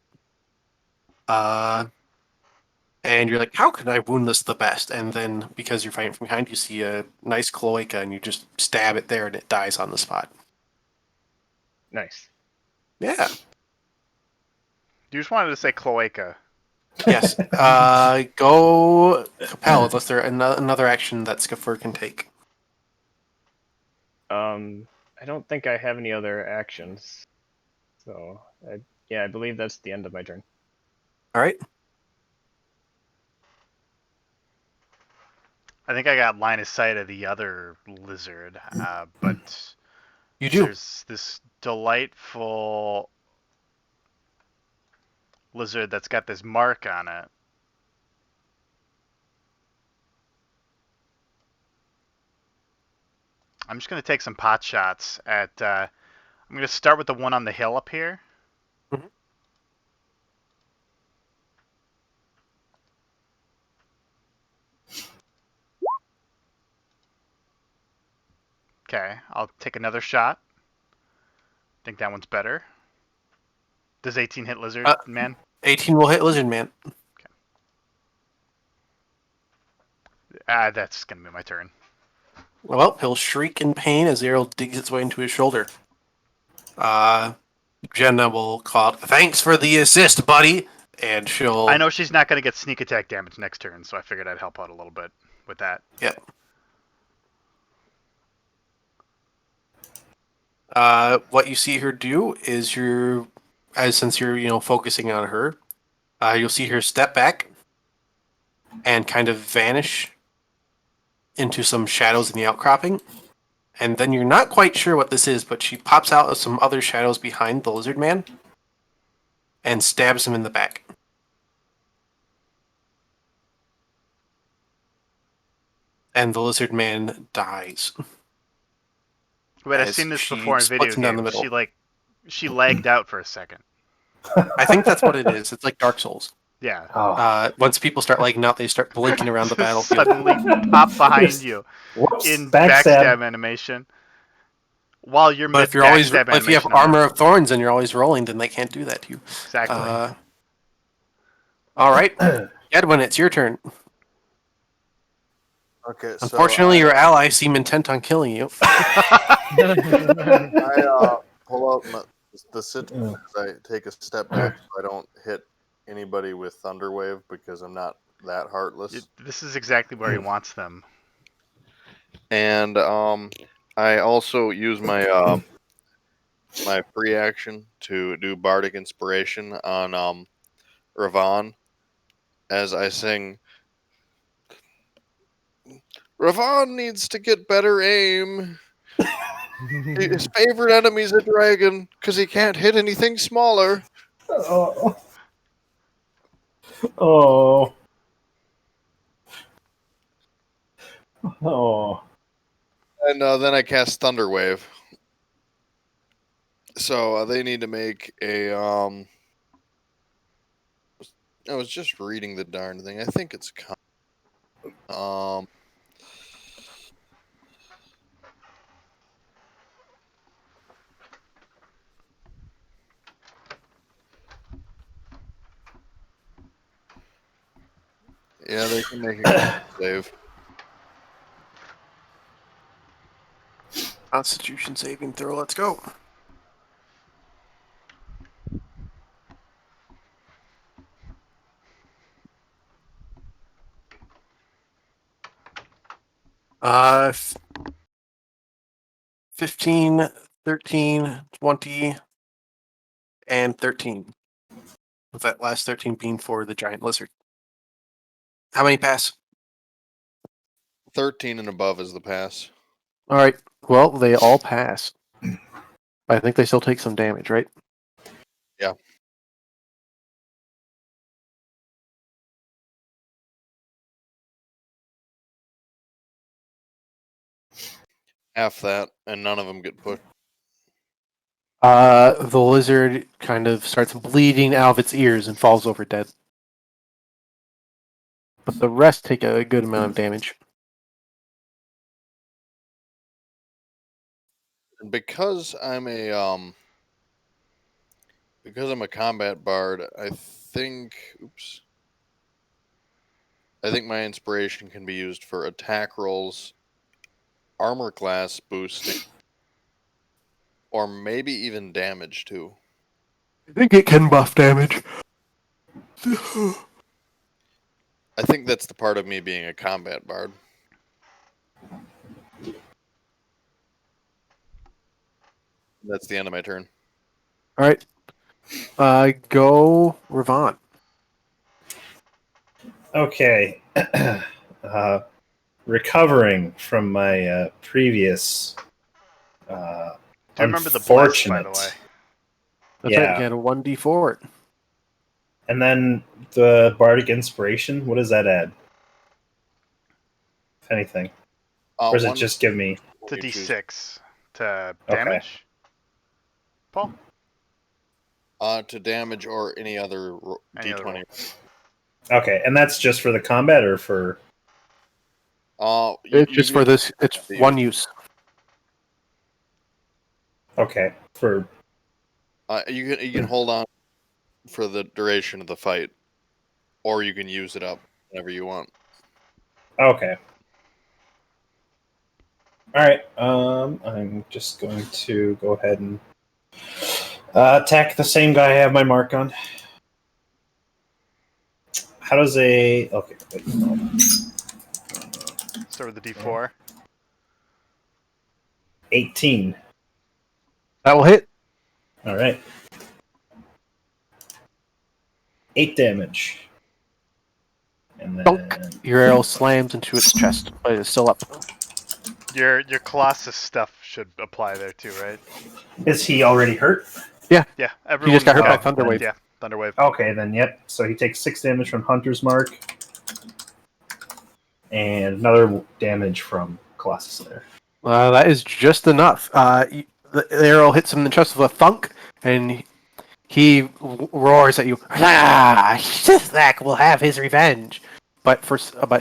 And you're like, how can I wound this the best? And then, because you're fighting from behind, you see a nice cloaca, and you just stab it there, and it dies on the spot. Nice. Yeah. You just wanted to say cloaca. Yes. Go Capel, unless there another action that Skiffer can take. I don't think I have any other actions. So, I believe that's the end of my turn. All right. I think I got line of sight of the other lizard, but You do. there's this delightful lizard that's got this mark on it. I'm just going to take some pot shots at... I'm going to start with the one on the hill up here. Mhm. Okay, I'll take another shot. Think that one's better. Does 18 hit lizard man? 18 will hit Lizard Man. That's going to be my turn. Well, he'll shriek in pain as the arrow digs its way into his shoulder. Jenna will call out, "Thanks for the assist, buddy," and she'll. I know she's not going to get sneak attack damage next turn, so I figured I'd help out a little bit with that. Yep. What you see her do is since you're focusing on her, you'll see her step back and kind of vanish into some shadows in the outcropping. And then you're not quite sure what this is, but she pops out of some other shadows behind the lizard man and stabs him in the back. And the lizard man dies. Wait, I've As seen this she before in video splits him down the games. middle. She lagged out for a second. I think that's what it is. It's like Dark Souls. Yeah. Oh, Once people start lagging out, they start blinking around the battlefield. Suddenly pop behind you whoops! in Backstab. backstab animation. While you're But mid if you're always, backstab if you have animation, I'm armor of thorns and you're always rolling, then they can't do that to you. Exactly. All right, Edwin, it's your turn. Okay. Unfortunately, your allies seem intent on killing you. I pull out the sit. I take a step back so I don't hit anybody with Thunderwave because I'm not that heartless. This is exactly where he wants them. And I also use my my free action to do Bardic Inspiration on Ravon as I sing. Ravon needs to get better aim. His favorite enemy's a dragon because he can't hit anything smaller. Oh. Oh. Oh. And then I cast Thunderwave. So they need to make a I was just reading the darn thing. I think it's yeah, they can make a save. Constitution saving throw. Let's go. Uh, 15, 13, 20, and 13. With that last 13 being for the giant lizard. How many pass? 13 and above is the pass. All right. Well, they all pass. I think they still take some damage, right? Yeah. Half that, and none of them get pushed. The lizard kind of starts bleeding out of its ears and falls over dead. But the rest take a good amount of damage. And because I'm a combat bard, I think my inspiration can be used for attack rolls, armor class boosting, or maybe even damage too. I think it can buff damage. I think that's the part of me being a combat bard. That's the end of my turn. All right. Go Ravon. Okay. Recovering from my previous Do you remember the bless, by the way? That's Yeah. right. You had a 1d4. And then the Bardic Inspiration, what does that add? If anything. Or does it just give me... It's a d6 to Okay. damage. Paul? To damage or any other Any other d20. Okay, and that's just for the combat or for... It's just for this. It's one use. Okay, for... You can hold on for the duration of the fight, or you can use it up whenever you want. Okay. Alright, I'm just going to go ahead and attack the same guy I have my mark on. How does a... Okay, wait, hold on. Start with the D4. 18. That will hit. Alright. 8 damage. And then... Dunk. Your arrow slams into its chest, but it's still up. Your Colossus stuff should apply there too, right? Is he already hurt? Yeah, He everyone. just got hurt by Oh, Thunderwave. Yeah, Thunderwave. Okay, then yep. So he takes 6 damage from Hunter's Mark. And another damage from Colossus Slayer. That is just enough. The arrow hits him in the chest with a thunk, and he roars at you. Ah, Sithak will have his revenge. But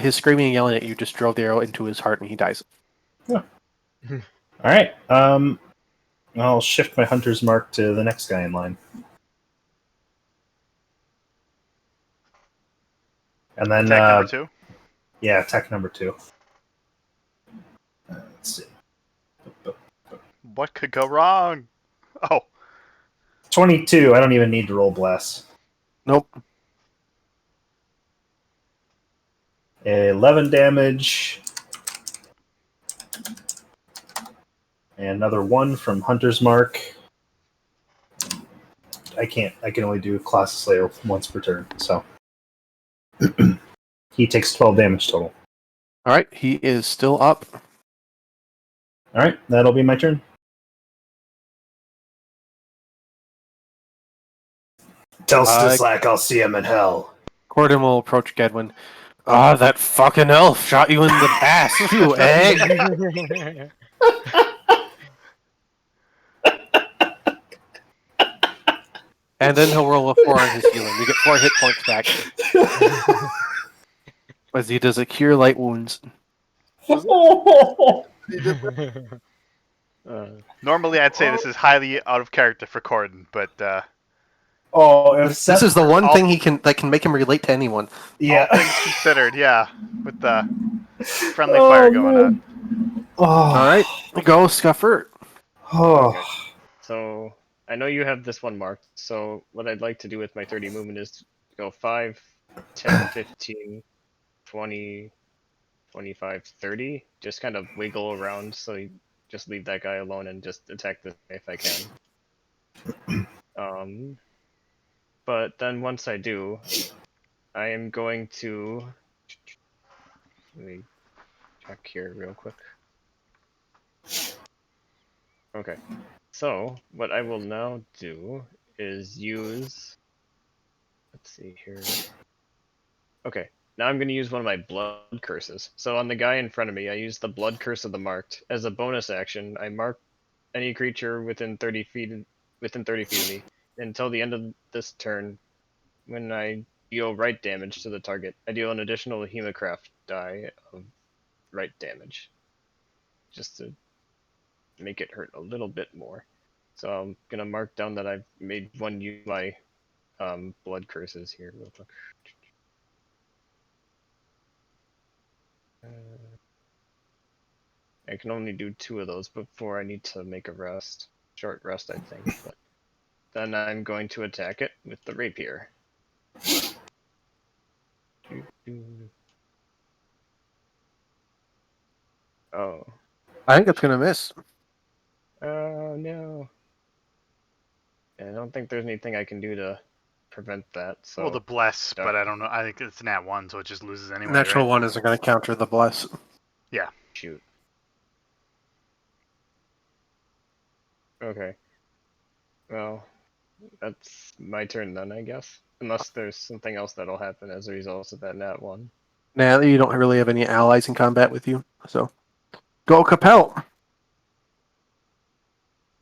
his screaming and yelling at you just drove the arrow into his heart, and he dies. Alright, I'll shift my Hunter's Mark to the next guy in line. And then, Attack number 2. yeah, attack number 2. Let's see. What could go wrong? Oh, 22. I don't even need to roll bless. Nope. 11 damage. And another 1 from Hunter's Mark. I can only do Colossus Slayer once per turn, so. He takes 12 damage total. All right, he is still up. Alright, that'll be my turn. Tell Stislack I'll see him in hell. Corden will approach Gedwin. Ah, that fucking elf shot you in the ass, you egg! And then he'll roll a 4 on his healing. You get 4 hit points back. As he does a cure light wounds. normally I'd say this is highly out of character for Corden, but Oh, if Seth, This is the one All- thing that can make him relate to anyone. yeah. all things considered, yeah, with the friendly fire going on. Oh, Alright, go Scuffer. oh. So I know you have this one marked. So what I'd like to do with my 30 movement is to go 5, 10, 15, 20, 25, 30. Just kind of wiggle around so you just leave that guy alone and just attack this guy if I can. But then once I do, I am going to... Let me check here real quick. Okay. So, what I will now do is use... Let's see here. Okay, now I'm going to use one of my blood curses. So on the guy in front of me, I use the blood curse of the marked. As a bonus action, I mark any creature within 30 feet of me until the end of this turn. When I deal right damage to the target, I deal an additional Hemocraft die of right damage. Just to make it hurt a little bit more. So I'm gonna mark down that I've made one use my blood curses here real quick. I can only do 2 of those before I need to make a rest. Short rest, I think. But then I'm going to attack it with the rapier. Oh. I think it's gonna miss. Oh no. I don't think there's anything I can do to prevent that. So Well, the bless, Yeah. but I don't know. I think it's nat 1, so it just loses anyway. Natural right? one isn't gonna counter the bless. shoot. Okay. Well, that's my turn then, I guess. Unless there's something else that'll happen as a result of that nat 1. Now you don't really have any allies in combat with you, so go Capel.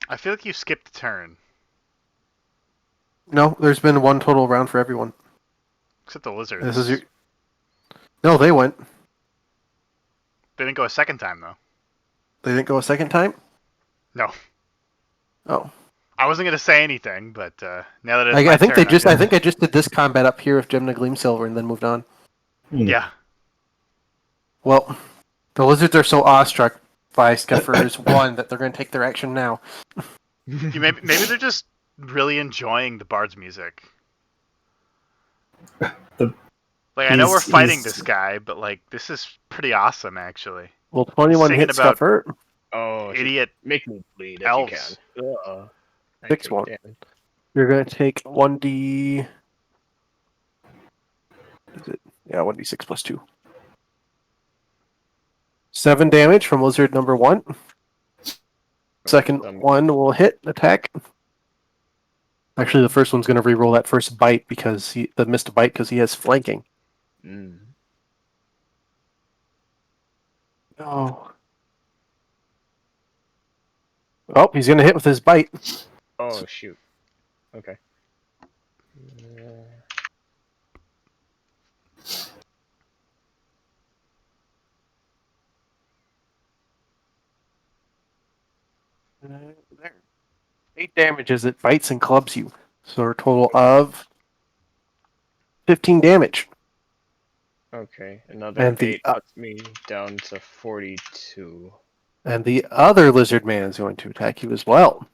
I feel like you skipped a turn, No, there's been 1 total round for everyone. except the lizards. This is your. No, they went. They didn't go a second time though. They didn't go a second time. No, Oh, I wasn't gonna say anything, but now that it's I my think turn, they just. I I think I just did this combat up here with Gemna Gleamsilver and then moved on. yeah. Well, the lizards are so awestruck. by Scuffers 1 that they're going to take their action now. Maybe they're just really enjoying the bard's music. Like I know we're fighting this guy, but like this is pretty awesome actually. Well, 21 Singing hit about Scuffer. Oh, shit. Idiot. Make me bleed Elves. if you can. I 6 take won't. damage. You're going to take 1d. Is it? Yeah, 1d6 plus 2. 7 damage from lizard number 1. Second one will hit, attack. Actually, the first one's going to re-roll that first bite because he missed a bite because he has flanking. Mm. Oh. Oh, he's going to hit with his bite. Oh, shoot. Okay. There. 8 damage as it bites and clubs you. So a total of 15 damage. Okay, another And the 8 puts me down to 42. And the other lizard man is going to attack you as well.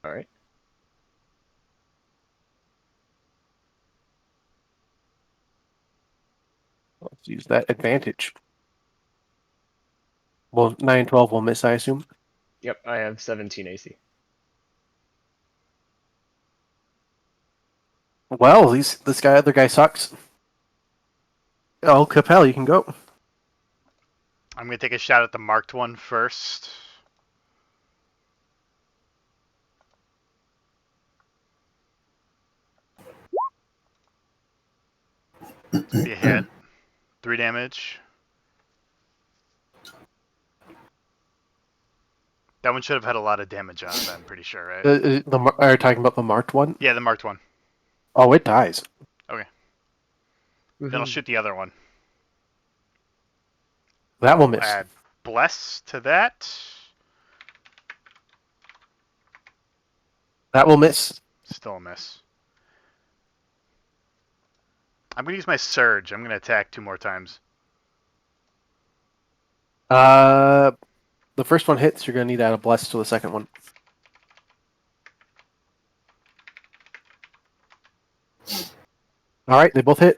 Alright. Let's use that advantage. Well, 9 and 12 will miss, I assume. Yep, I have 17 AC. Well, this other guy sucks. Oh, Capel, you can go. I'm gonna take a shot at the marked one first. Be a hit. 3 damage. That one should have had a lot of damage on it, I'm pretty sure, right? Are you talking about the marked one? Yeah, the marked one. Oh, it dies. Then I'll shoot the other one. That will miss. Add bless to that. That will miss. Still a miss. I'm gonna use my surge. I'm gonna attack 2 more times. The first one hits, you're going to need to add a bless to the second one. Alright, they both hit.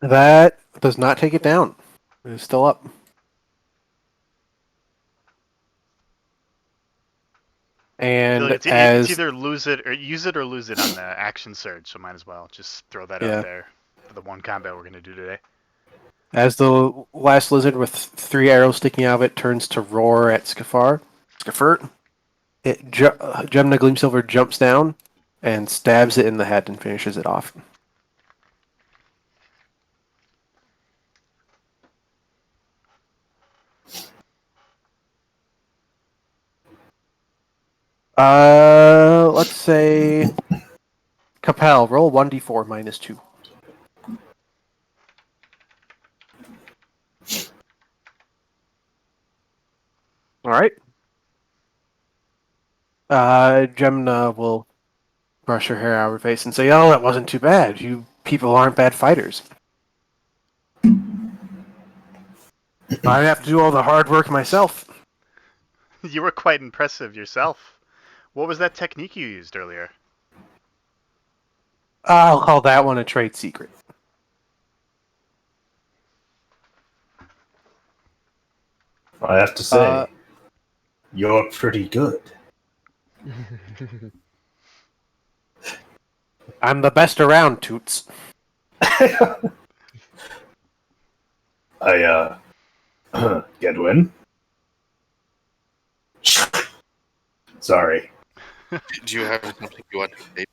That does not take it down. It is still up. And Like, it's as either use it or lose it on the action surge, so might as well just throw that Yeah. out there for the one combat we're gonna do today. as the last lizard with 3 arrows sticking out of it turns to roar at Scafar, Gemna Gleamsilver jumps down and stabs it in the head and finishes it off. Let's say Capel, roll 1d4 minus 2. Alright. Gemna will brush her hair out of her face and say, "Oh, that wasn't too bad. You people aren't bad fighters. I have to do all the hard work myself." You were quite impressive yourself. What was that technique you used earlier? I'll call that one a trade secret. I have to say, you're pretty good. I'm the best around, Toots. Gedwin? Sorry. Do you have something you want to say?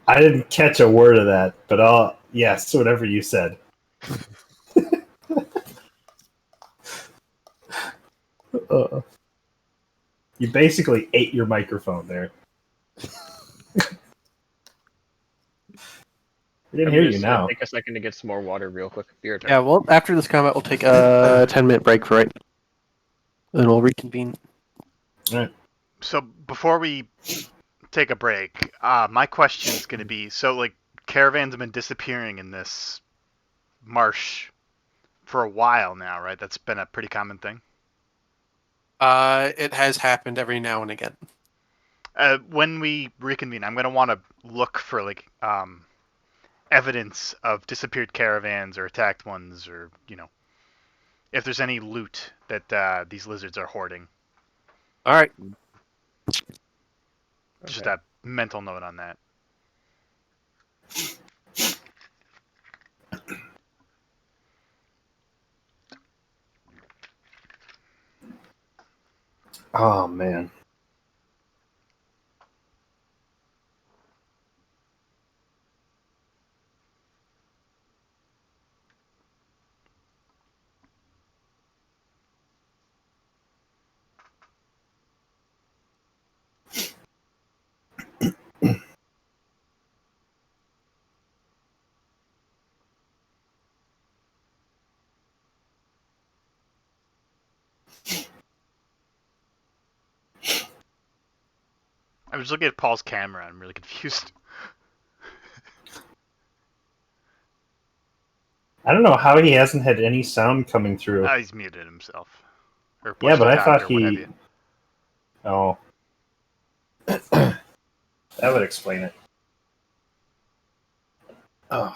I didn't catch a word of that, but yes, whatever you said. You basically ate your microphone there. I didn't hear you now. Take a second to get some more water real quick. Be your turn. Yeah, well, after this combat, we'll take a 10-minute break for it. Then we'll reconvene. So before we take a break, my question is going to be, so like caravans have been disappearing in this marsh for a while now, right? That's been a pretty common thing. It has happened every now and again. When we reconvene, I'm gonna want to look for like evidence of disappeared caravans or attacked ones, or if there's any loot that these lizards are hoarding. All right. Just Okay. a mental note on that. Oh man. I was looking at Paul's camera. I'm really confused. I don't know how he hasn't had any sound coming through. He's muted himself. Or Yeah, pushed but it I down, thought or what have he. you. Oh. That would explain it. Oh.